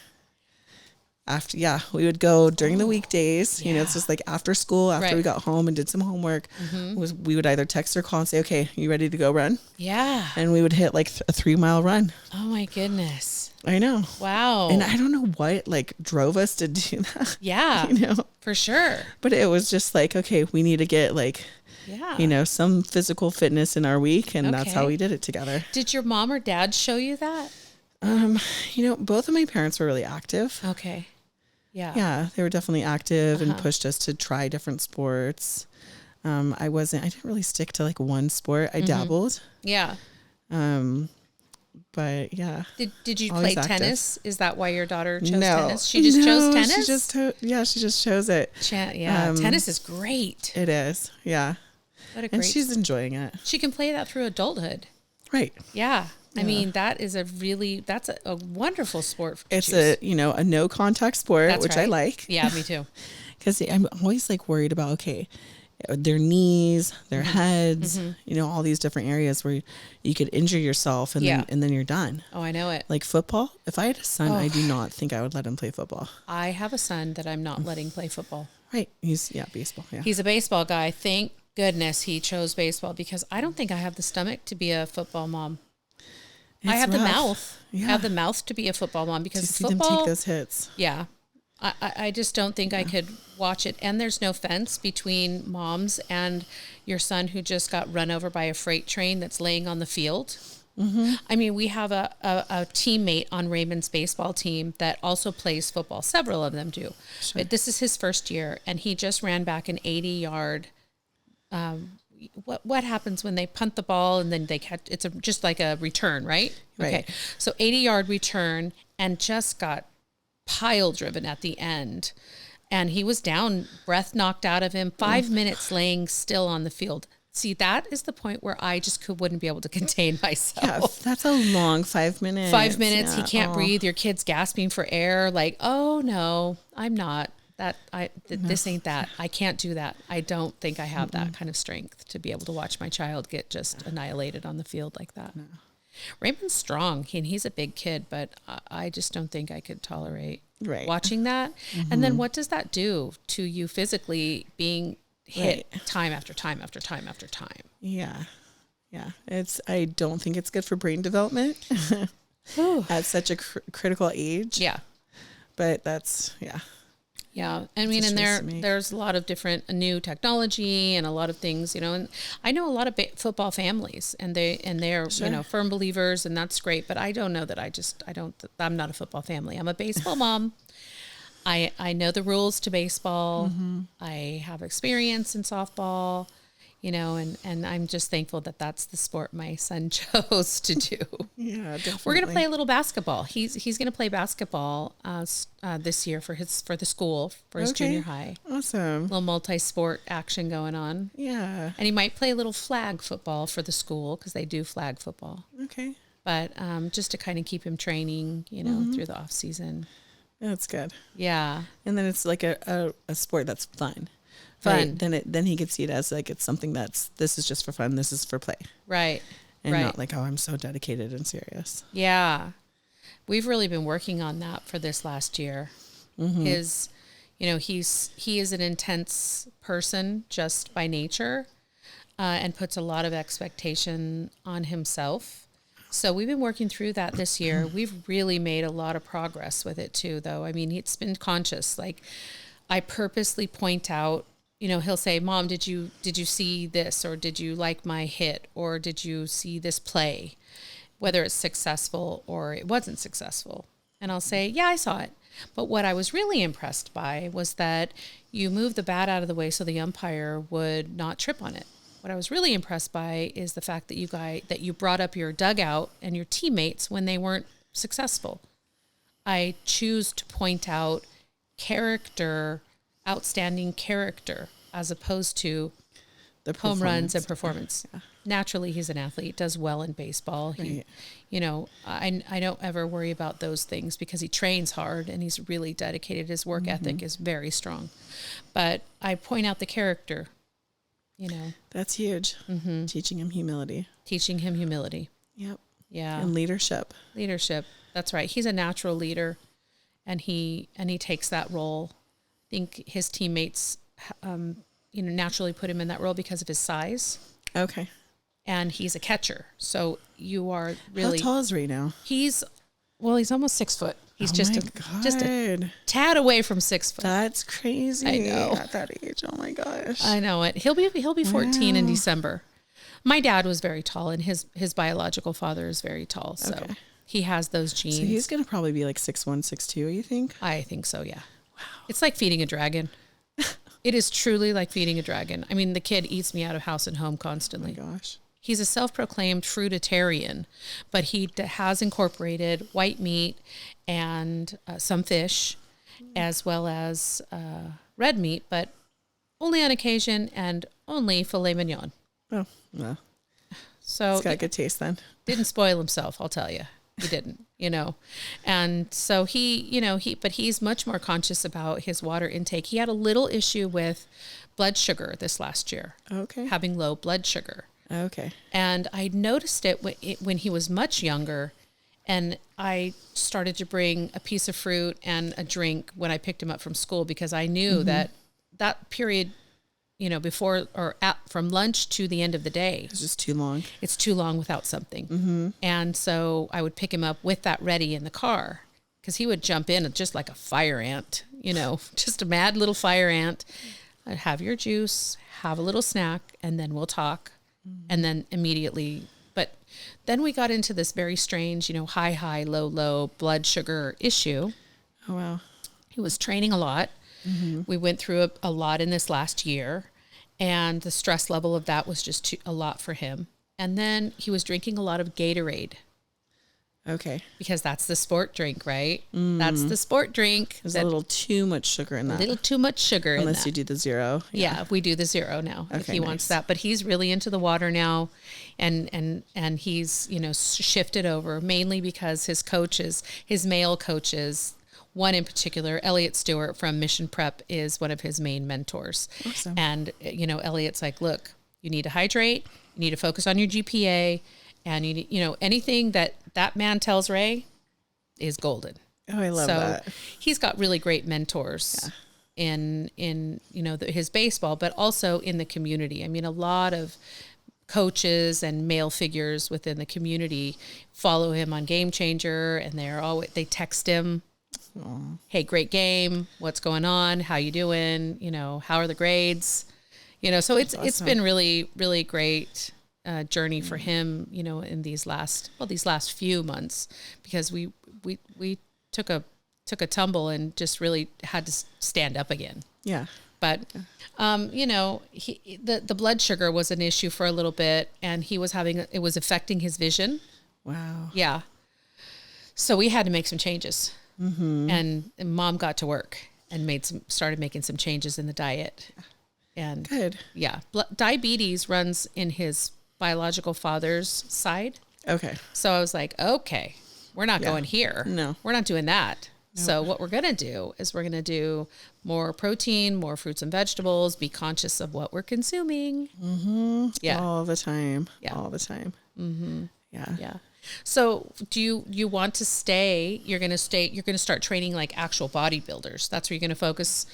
We would go during the weekdays, it's just like after school, after we got home and did some homework, we would either text or call and say, okay, you ready to go run? Yeah. And we would hit like a 3-mile run. Oh my goodness. I know. Wow. And I don't know what like drove us to do that. Yeah. For sure. But it was just like, okay, we need to get like, some physical fitness in our week. And that's how we did it together. Did your mom or dad show you that? Both of my parents were really active. Okay. Yeah. Yeah, they were definitely active and pushed us to try different sports. I didn't really stick to like one sport. I dabbled. Yeah. But yeah. Did you play tennis? Is that why your daughter chose no. tennis? She just chose tennis? She just chose it. Tennis is great. It is. Yeah. What a great. And she's enjoying it. She can play that through adulthood. Right. Yeah. I mean, that's a wonderful sport. It's a no contact sport, which I like. Yeah, me too. Because I'm always like worried about, their knees, their heads, all these different areas where you could injure yourself and then you're done. Oh, I know it. Like football. If I had a son, I do not think I would let him play football. I have a son that I'm not letting play football. Right. He's baseball. Yeah. He's a baseball guy. Thank goodness he chose baseball because I don't think I have the stomach to be a football mom. I have the mouth. Yeah. I have the mouth to be a football mom because to see football, them take those hits. Yeah. I just don't think I could watch it. And there's no fence between moms and your son who just got run over by a freight train that's laying on the field. Mm-hmm. I mean, we have a teammate on Raymond's baseball team that also plays football. Several of them do. Sure. But this is his first year, and he just ran back an 80-yard what happens when they punt the ball and then they catch? It's just like a return, right? Okay. So 80-yard return and just got pile driven at the end. And he was down, breath knocked out of him, 5 minutes laying still on the field. See, that is the point where I just wouldn't be able to contain myself. Yeah, that's a long 5 minutes. 5 minutes. Yeah. He can't breathe. Your kid's gasping for air. Like, oh no, I'm not. This ain't that. I can't do that. I don't think I have that kind of strength to be able to watch my child get just annihilated on the field like that. No. Raymond's strong. He's a big kid, but I just don't think I could tolerate watching that. Mm-hmm. And then what does that do to you physically being hit time after time after time after time? Yeah. Yeah. I don't think it's good for brain development at such a critical age. Yeah. But that's, Yeah. I mean, and there's a lot of different new technology and a lot of things, and I know a lot of football families and they're, firm believers, and that's great. But I don't know that I'm not a football family. I'm a baseball mom. I know the rules to baseball. Mm-hmm. I have experience in softball, and I'm just thankful that that's the sport my son chose to do. Yeah, definitely. We're going to play a little basketball. He's going to play basketball this year for the school for his junior high. Awesome. A little multi-sport action going on. Yeah. And he might play a little flag football for the school because they do flag football. Okay. But just to kind of keep him training, through the off season. That's good. Yeah. And then it's like a sport that's fun. Right. Then he could see it as like it's something this is just for fun. This is for play. Right. And not like, oh, I'm so dedicated and serious. Yeah. We've really been working on that for this last year. Mm-hmm. He is an intense person just by nature, and puts a lot of expectation on himself. So we've been working through that this year. We've really made a lot of progress with it too, though. I mean, it's been conscious. Like, I purposely point out, he'll say, Mom, did you see this, or did you like my hit, or did you see this play, whether it's successful or it wasn't successful. And I'll say, yeah, I saw it. But what I was really impressed by was that you moved the bat out of the way so the umpire would not trip on it. What I was really impressed by is the fact that you brought up your dugout and your teammates when they weren't successful. I choose to point out outstanding character, as opposed to The home runs and performance. Yeah. Naturally, he's an athlete, does well in baseball. He, I don't ever worry about those things because he trains hard and he's really dedicated. His work ethic is very strong. But I point out the character, That's huge. Teaching him humility. Yep. Yeah. And leadership. That's right. He's a natural leader, and he takes that role. I think his teammates, naturally put him in that role because of his size. Okay. And he's a catcher. So you are really... How tall is Ray now? He's almost 6 foot. He's just a tad away from 6 foot. That's crazy. I know. At that age. Oh my gosh. I know it. He'll be 14 in December. My dad was very tall, and his biological father is very tall. So he has those genes. So he's going to probably be like 6'1", 6'2", you think? I think so, yeah. Wow. It's like feeding a dragon. It is truly like feeding a dragon. I mean, the kid eats me out of house and home constantly. Oh my gosh. He's a self-proclaimed fruitarian, but he has incorporated white meat and some fish, as well as red meat, but only on occasion, and only filet mignon. Oh, no. So it's got good taste then. Didn't spoil himself, I'll tell you. He didn't, And so but he's much more conscious about his water intake. He had a little issue with blood sugar this last year. Okay. Having low blood sugar. Okay. And I noticed it when he was much younger, and I started to bring a piece of fruit and a drink when I picked him up from school, because I knew that period, before or from lunch to the end of the day, it's just too long. It's too long without something. And so I would pick him up with that ready in the car, because he would jump in just like a fire ant, just a mad little fire ant. I'd have your juice, have a little snack, and then we'll talk. And then immediately, but then we got into this very strange, high, low blood sugar issue. Oh, wow. He was training a lot. We went through a lot in this last year, and the stress level of that was just a lot for him. And then he was drinking a lot of Gatorade. Okay. Because that's the sport drink, right? That's the sport drink. There's a little too much sugar in that. A little too much sugar in that. Unless you do the zero. Yeah, we do the zero now. Okay, if he wants that. But he's really into the water now, and he's, shifted over, mainly because his male coaches, one in particular, Elliot Stewart from Mission Prep, is one of his main mentors. Awesome. And, Elliot's like, look, you need to hydrate, you need to focus on your GPA, and anything that man tells Ray is golden. Oh, I love that. He's got really great mentors in his baseball, but also in the community. I mean, a lot of coaches and male figures within the community follow him on Game Changer, and they text him, "Hey, great game. What's going on? How you doing? How are the grades?" So it's awesome. It's been really, really great journey for him, in these last few months, because we took a tumble and just really had to stand up again. Yeah. But, the blood sugar was an issue for a little bit, and it was affecting his vision. Wow. Yeah. So we had to make some changes, and Mom got to work and started making some changes in the diet. And good. Yeah. Diabetes runs in his biological father's side. Okay. So I was like, okay, we're not going here. No. We're not doing that. Nope. So what we're going to do is we're going to do more protein, more fruits and vegetables, be conscious of what we're consuming. Yeah. All the time. Yeah. All the time. Yeah. Yeah. So do you want to stay? You're going to start training like actual bodybuilders. That's where you're going to focus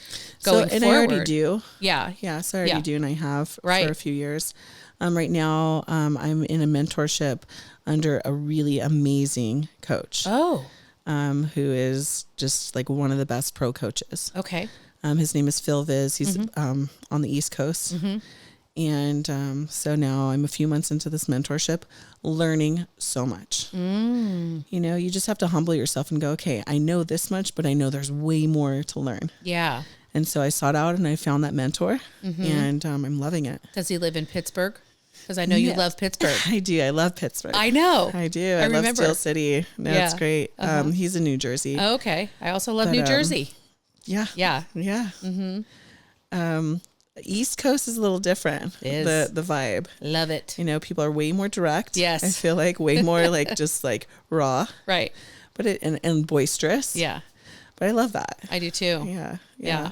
going forward. I already do. Yeah. Yeah. So I already do. And I have for a few years. Right now, I'm in a mentorship under a really amazing coach. Oh. Who is just like one of the best pro coaches. Okay. His name is Phil Viz. He's on the East Coast. And so now I'm a few months into this mentorship, learning so much. You know, you just have to humble yourself and go, okay, I know this much, but I know there's way more to learn. Yeah. And so I sought out and I found that mentor, and I'm loving it. Does he live in Pittsburgh? Because I know you love Pittsburgh. I do. I love Pittsburgh. I know. I do. I love remember. Steel City. No, it's great. He's in New Jersey. Oh, okay. I also love New Jersey. Yeah. Yeah. Yeah. East Coast is a little different. It is. The vibe. Love it. You know, people are way more direct. Yes. I feel like way more like just like raw. Right. But and boisterous. Yeah. But I love that. I do too. Yeah.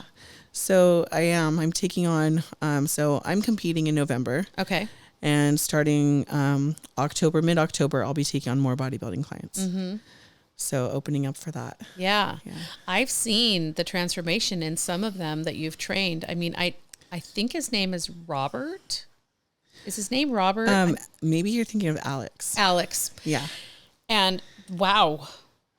So I'm taking on, so I'm competing in November. Okay. And starting mid-October, I'll be taking on more bodybuilding clients. So opening up for that. Yeah. I've seen the transformation in some of them that you've trained. I mean, I think his name is Robert. Is his name Robert? Maybe you're thinking of Alex. Alex. Yeah. And wow.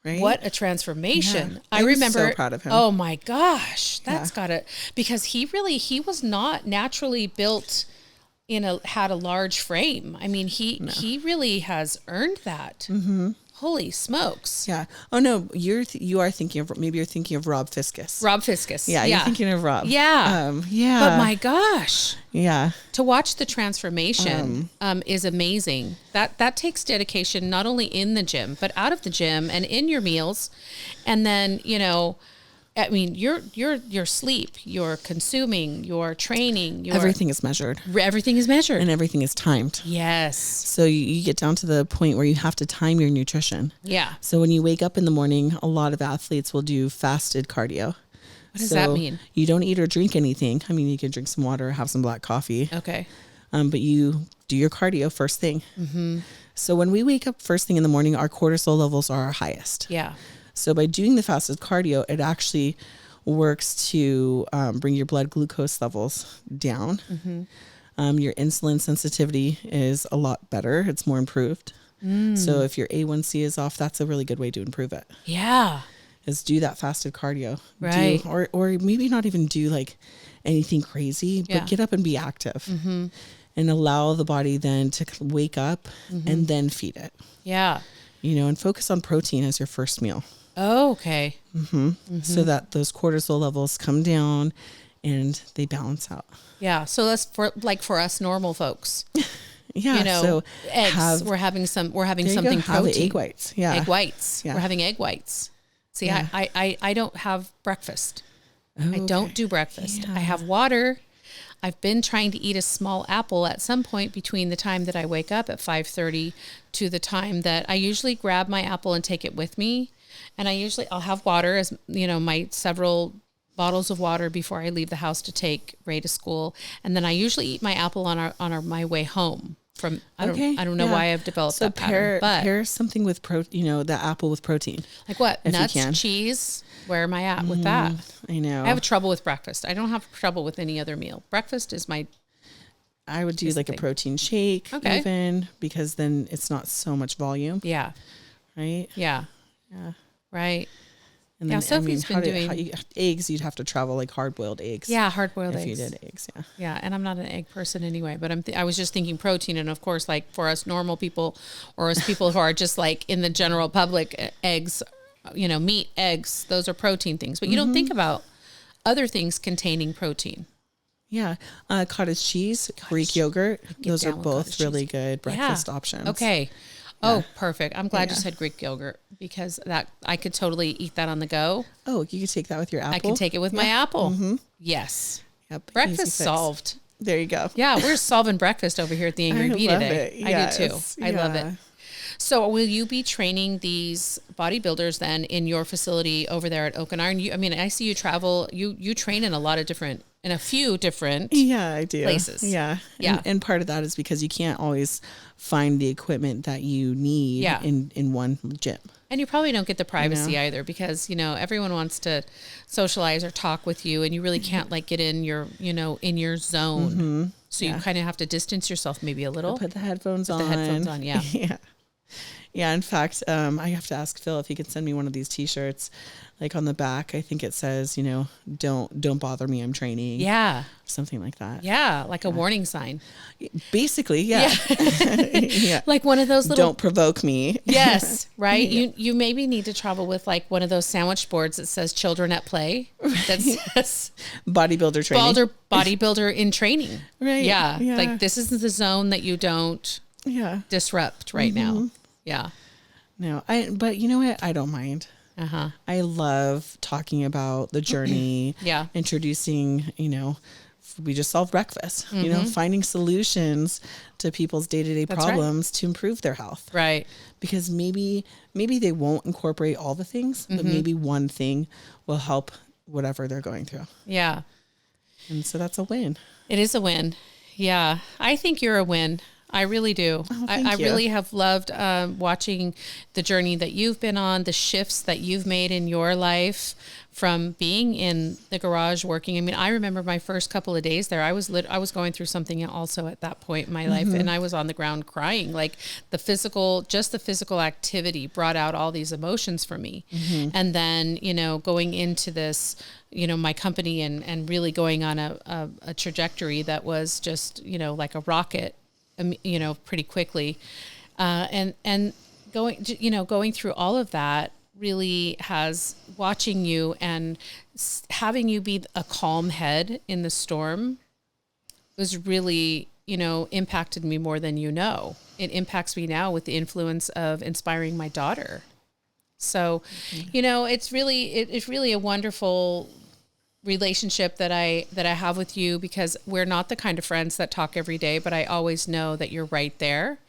Right? What a transformation. Yeah. I remember. So proud of him. Oh my gosh. That's gotta, because he was not naturally built had a large frame. I mean, he really has earned that. Holy smokes. Yeah. Oh no, you are thinking of, maybe you're thinking of Rob Fiskus. Rob Fiskus. Yeah, you're thinking of Rob. Yeah. Yeah. But my gosh. Yeah. To watch the transformation is amazing. That takes dedication, not only in the gym, but out of the gym and in your meals. And then, you know, I mean, your sleep, your consuming, your training, everything is measured. Everything is measured. And everything is timed. Yes. So you get down to the point where you have to time your nutrition. Yeah. So when you wake up in the morning, a lot of athletes will do fasted cardio. What does that mean? You don't eat or drink anything. I mean, you can drink some water, have some black coffee. Okay. But you do your cardio first thing. So when we wake up first thing in the morning, our cortisol levels are our highest. Yeah. So by doing the fasted cardio, it actually works to bring your blood glucose levels down. Your insulin sensitivity is a lot better. It's more improved. So if your A1C is off, that's a really good way to improve it. Yeah. Is do that fasted cardio. Right. Or maybe not even do like anything crazy, but get up and be active. And allow the body then to wake up and then feed it. Yeah. You know, and focus on protein as your first meal. Oh, okay. So that those cortisol levels come down and they balance out. Yeah. So that's for us normal folks. Yeah. You know, so eggs. We're having something protein. Have egg whites. Yeah. Egg whites. Yeah. We're having egg whites. See, I don't have breakfast. Oh, I don't do breakfast. Yeah. I have water. I've been trying to eat a small apple at some point between the time that I wake up at 5:30 to the time that I usually grab my apple and take it with me. And I'll have water, as you know, my several bottles of water before I leave the house to take Ray to school. And then I usually eat my apple on my way home from, I don't know why I've developed that pattern. But pair something with the apple with protein. Like what? If Nuts, you can. Cheese? Where am I at with that? I know. I have trouble with breakfast. I don't have trouble with any other meal. Breakfast is I would do like a protein shake even, because then it's not so much volume. Yeah. Right? Yeah. Yeah. Right. And then, Sophie's been doing eggs. You'd have to travel like hard-boiled eggs. Yeah, hard-boiled eggs. If you did eggs, yeah. Yeah, and I'm not an egg person anyway, but I was just thinking protein, and of course, like for us normal people, or us people who are just like in the general public, eggs, you know, meat, eggs, those are protein things, but you don't think about other things containing protein. Yeah, cottage cheese, Greek yogurt. Those are both really good breakfast options. Okay. Oh, perfect. I'm glad you said Greek yogurt, because that I could totally eat that on the go. Oh, you could take that with your apple? I can take it with my apple. Yes. Yep. Breakfast solved. There you go. Yeah, we're solving breakfast over here at the Angry Bee today. Yes. I do too. I love it. So will you be training these bodybuilders then in your facility over there at Oak and Iron? I see you travel, you train in a few different I do. places. Yeah. Yeah. And part of that is because you can't always find the equipment that you need in one gym. And you probably don't get the privacy either, because, you know, everyone wants to socialize or talk with you, and you really can't like get in your, you know, in your zone. So you kind of have to distance yourself maybe a little. Put the headphones on. Yeah. Yeah. In fact, I have to ask Phil if he could send me one of these t-shirts. Like on the back, I think it says, don't bother me, I'm training. Yeah. Something like that. Yeah. Like a warning sign. Basically. Yeah. Yeah. Like one of those little. Don't provoke me. Yes. Right. Yeah. You maybe need to travel with like one of those sandwich boards that says children at play. That says bodybuilder training. Bodybuilder in training. Right. Yeah. Yeah. Like this is the zone that you don't disrupt right now. Yeah. No, but you know what? I don't mind. Uh-huh. I love talking about the journey. Yeah. Introducing, we just solved breakfast, finding solutions to people's day-to-day problems to improve their health. Right. Because maybe they won't incorporate all the things, but maybe one thing will help whatever they're going through. Yeah. And so that's a win. It is a win. Yeah. I think you're a win. I really do. I really have loved watching the journey that you've been on, the shifts that you've made in your life from being in the garage working. I mean, I remember my first couple of days there. I was going through something also at that point in my life, and I was on the ground crying. Like the physical activity brought out all these emotions for me. And then, going into this, my company and really going on a trajectory that was just, like a rocket, pretty quickly. And going through all of that really has watching you and having you be a calm head in the storm was really, impacted me more than It impacts me now with the influence of inspiring my daughter. So, it's really a wonderful relationship that I have with you, because we're not the kind of friends that talk every day, but I always know that you're right there,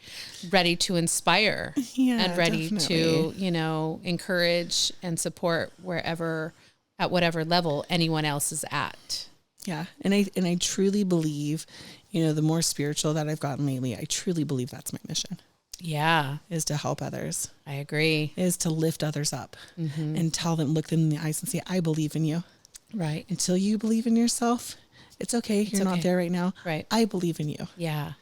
ready to inspire and ready to, encourage and support at whatever level anyone else is at. Yeah. And I truly believe, the more spiritual that I've gotten lately, I truly believe that's my mission. Yeah. Is to help others. I agree. Is to lift others up and tell them, look them in the eyes and say, I believe in you. Right. Until you believe in yourself, it's okay. You're not there right now. Right. I believe in you. Yeah.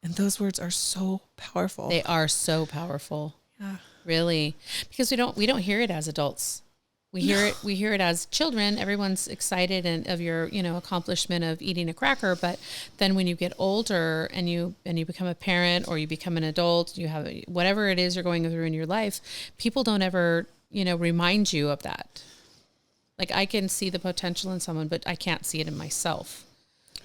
And those words are so powerful. They are so powerful. Yeah. Really. Because we don't hear it as adults. We hear it as children. Everyone's excited and of your, accomplishment of eating a cracker. But then when you get older and you become a parent or you become an adult, you have whatever it is you're going through in your life, people don't ever, remind you of that. Like I can see the potential in someone, but I can't see it in myself.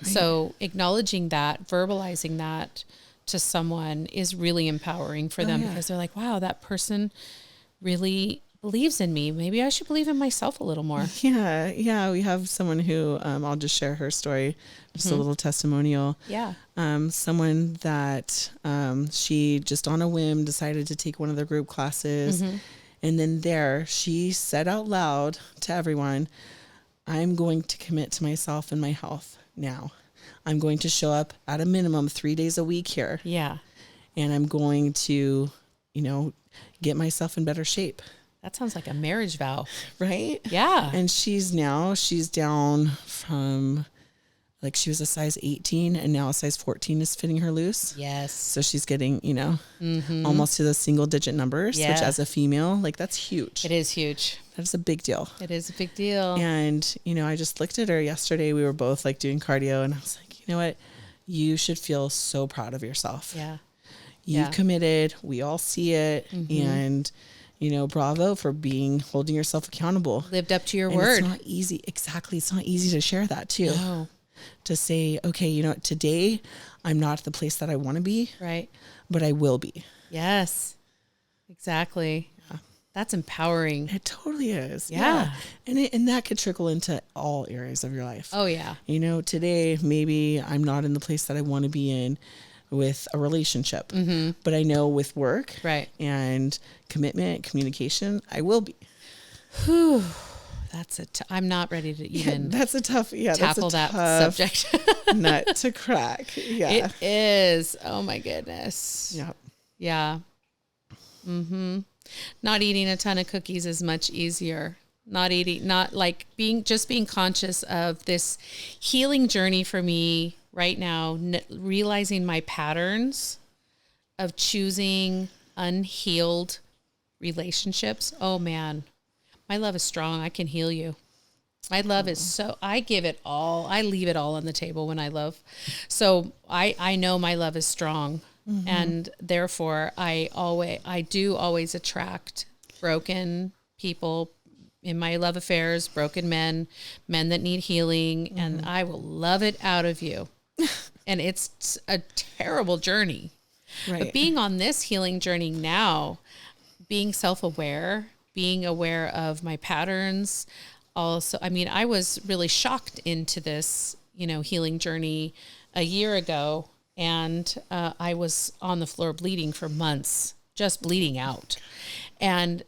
Right. So acknowledging that, verbalizing that to someone is really empowering for them because they're like, wow, that person really believes in me. Maybe I should believe in myself a little more. Yeah. Yeah. We have someone who, I'll just share her story, just a little testimonial. Yeah. Someone that, she just on a whim decided to take one of their group classes. And then she said out loud to everyone, I'm going to commit to myself and my health now. I'm going to show up at a minimum 3 days a week here. Yeah. And I'm going to, get myself in better shape. That sounds like a marriage vow. Right? Yeah. And she's down from, like, she was a size 18 and now a size 14 is fitting her loose. Yes. So she's getting, almost to the single digit numbers, which as a female, like that's huge. It is huge. That's a big deal. It is a big deal. And, I just looked at her yesterday. We were both like doing cardio and I was like, you know what? You should feel so proud of yourself. Yeah. You committed. We all see it. And, bravo for holding yourself accountable. Lived up to your word. It's not easy. Exactly. It's not easy to share that too. No. To say, okay, today I'm not at the place that I want to be. Right. But I will be. Yes. Exactly. Yeah. That's empowering. It totally is. Yeah. And that could trickle into all areas of your life. Oh yeah. Today maybe I'm not in the place that I want to be in with a relationship, but I know with work and commitment, communication, I will be. Whew. I'm not ready to even that's a tough, tackle that's a that subject. Nut to crack. Yeah. It is. Oh my goodness. Yep. Yeah. Not eating a ton of cookies is much easier. Being conscious of this healing journey for me right now, realizing my patterns of choosing unhealed relationships, oh man, my love is strong. I can heal you. My love is so, I give it all. I leave it all on the table when I love. So I know my love is strong. And therefore I do always attract broken people in my love affairs, broken men that need healing, and I will love it out of you. And it's a terrible journey. Right. But being on this healing journey now, being self-aware, being aware of my patterns, also, I mean, I was really shocked into this, healing journey a year ago, and I was on the floor bleeding for months, just bleeding out. And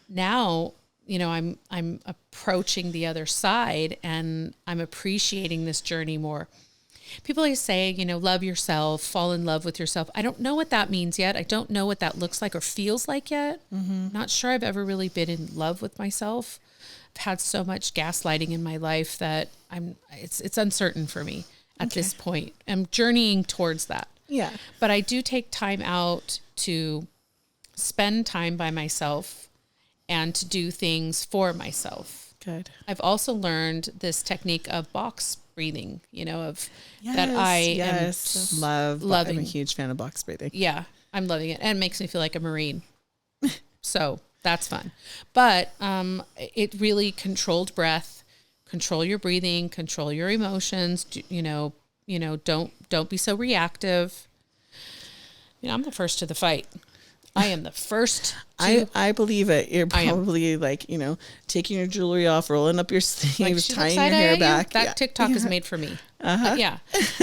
now, I'm approaching the other side, and I'm appreciating this journey more. People always say, love yourself, fall in love with yourself. I don't know what that means yet. I don't know what that looks like or feels like yet. Not sure I've ever really been in love with myself. I've had so much gaslighting in my life that it's uncertain for me at this point. I'm journeying towards that. Yeah. But I do take time out to spend time by myself and to do things for myself. Good. I've also learned this technique of box breathing, that am loving. I'm a huge fan of box breathing. Yeah, I'm loving it. And it makes me feel like a Marine. So that's fun. But it really controlled breath, control your breathing, control your emotions, don't be so reactive. I'm the first to the fight. I am the first to... I believe it. You're probably taking your jewelry off, rolling up your sleeves, tying your hair back. That TikTok is made for me. Yeah,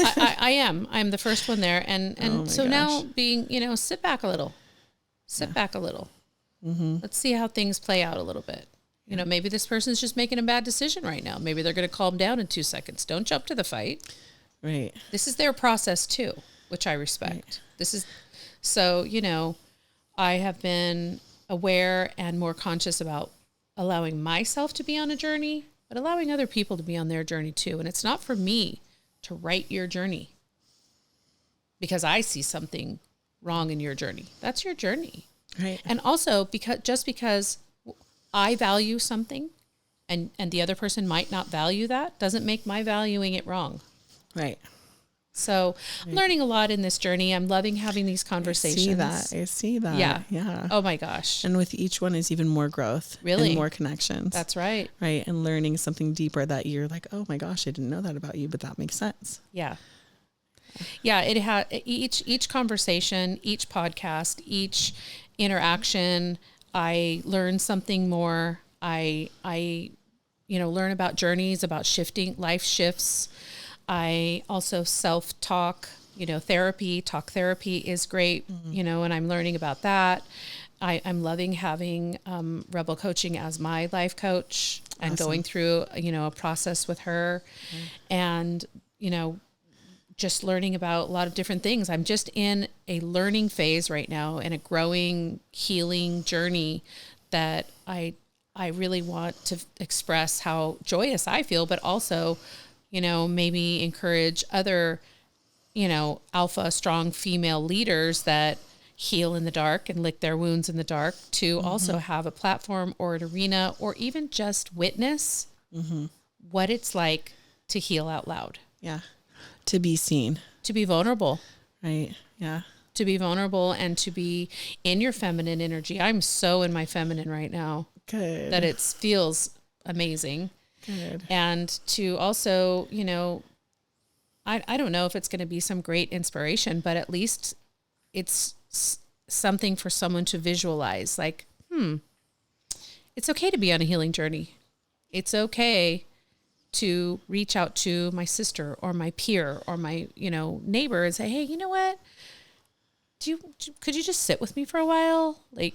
I am. I'm the first one there. And so gosh. Now being, sit back a little. Back a little. Let's see how things play out a little bit. Maybe this person's just making a bad decision right now. Maybe they're going to calm down in 2 seconds. Don't jump to the fight. Right. This is their process too, which I respect. Right. This is, so, I have been aware and more conscious about allowing myself to be on a journey, but allowing other people to be on their journey too. And it's not for me to write your journey because I see something wrong in your journey. That's your journey. Right. And also because I value something and the other person might not value that doesn't make my valuing it wrong. Right. So I'm learning a lot in this journey. I'm loving having these conversations. I see that. Yeah. Yeah. Oh my gosh. And with each one is even more growth. Really? And more connections. That's right. Right. And learning something deeper that you're like, oh my gosh, I didn't know that about you, but that makes sense. Yeah. Yeah. It had each conversation, each podcast, each interaction, I learn something more. I learn about journeys, about shifting, life shifts. I also self-talk, talk therapy is great, and I'm learning about that. I'm loving having Rebel Coaching as my life coach and going through, a process with her and, just learning about a lot of different things. I'm just in a learning phase right now and a growing, healing journey that I really want to express how joyous I feel, but also, maybe encourage other, alpha, strong female leaders that heal in the dark and lick their wounds in the dark to also have a platform or an arena or even just witness what it's like to heal out loud. Yeah. To be seen. To be vulnerable. Right. Yeah. To be vulnerable and to be in your feminine energy. I'm so in my feminine right now. Good. That it feels amazing. Good. And to also, I don't know if it's going to be some great inspiration, but at least it's something for someone to visualize. Like, it's okay to be on a healing journey. It's okay to reach out to my sister or my peer or my, neighbor and say, hey, you know what? Could you just sit with me for a while? Like,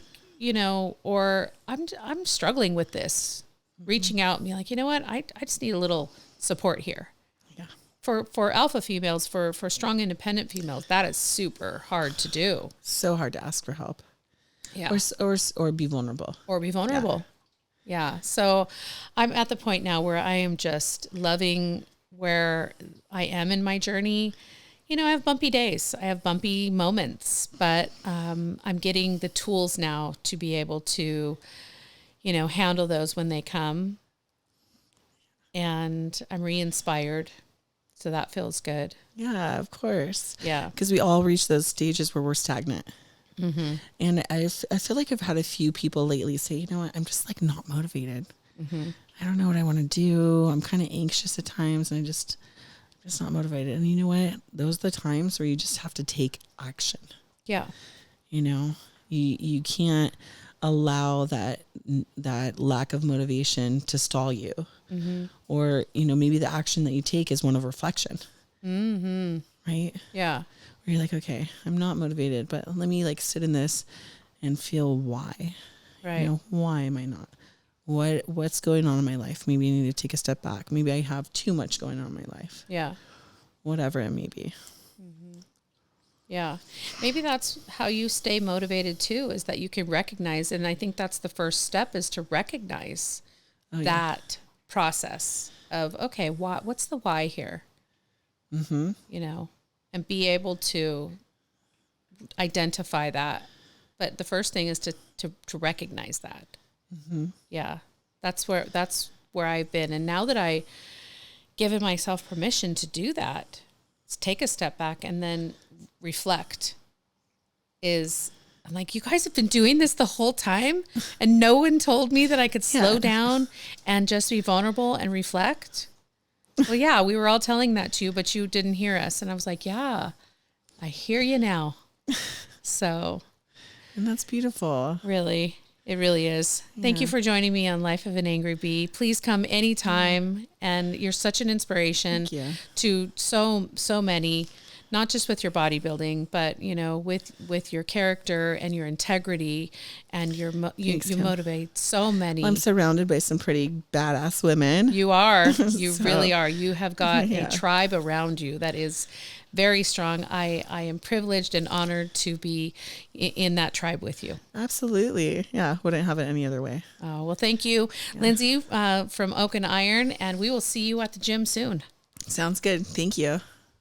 or I'm struggling with this. Reaching out and be like, you know what? I just need a little support here. Yeah. For alpha females, for strong independent females, that is super hard to do. So hard to ask for help. Yeah. Or be vulnerable. Or be vulnerable. Yeah. So I'm at the point now where I am just loving where I am in my journey, I have bumpy days. I have bumpy moments, but I'm getting the tools now to be able to, handle those when they come. And I'm re-inspired. So that feels good. Yeah, of course. Yeah. Because we all reach those stages where we're stagnant. Mm-hmm. And I feel like I've had a few people lately say, you know what, I'm just like not motivated. Mm-hmm. I don't know what I want to do. I'm kind of anxious at times, and I'm just not motivated. And you know what? Those are the times where you just have to take action. Yeah. You can't allow that lack of motivation to stall you. Mm-hmm. Or, maybe the action that you take is one of reflection. Mm-hmm. Right? Yeah. Where you're like, okay, I'm not motivated, but let me like sit in this and feel why. Right. Why am I not? What's going on in my life? Maybe I need to take a step back. Maybe I have too much going on in my life. Yeah. Whatever it may be. Mm-hmm. Yeah. Maybe that's how you stay motivated too, is that you can recognize. And I think that's the first step, is to recognize that process of, okay, what's the why here? Mm-hmm. And be able to identify that. But the first thing is to recognize that. Mm-hmm. Yeah. That's where I've been. And now that I given myself permission to do that, take a step back and then reflect, I'm like, you guys have been doing this the whole time and no one told me that I could slow down and just be vulnerable and reflect. Well, yeah, we were all telling that to you, but you didn't hear us. And I was like, yeah, I hear you now. So. And that's beautiful. Really. It really is. Thank you for joining me on Life of an Angry Bee. Please come anytime. And you're such an inspiration to so many, not just with your bodybuilding, but, with your character and your integrity, and you motivate so many. Well, I'm surrounded by some pretty badass women. You are. You really are. You have got a tribe around you that is very strong. I am privileged and honored to be in that tribe with you. Absolutely. Yeah. Wouldn't have it any other way. Oh, well, thank you, Lindsey, from Oak and Iron, and we will see you at the gym soon. Sounds good. Thank you.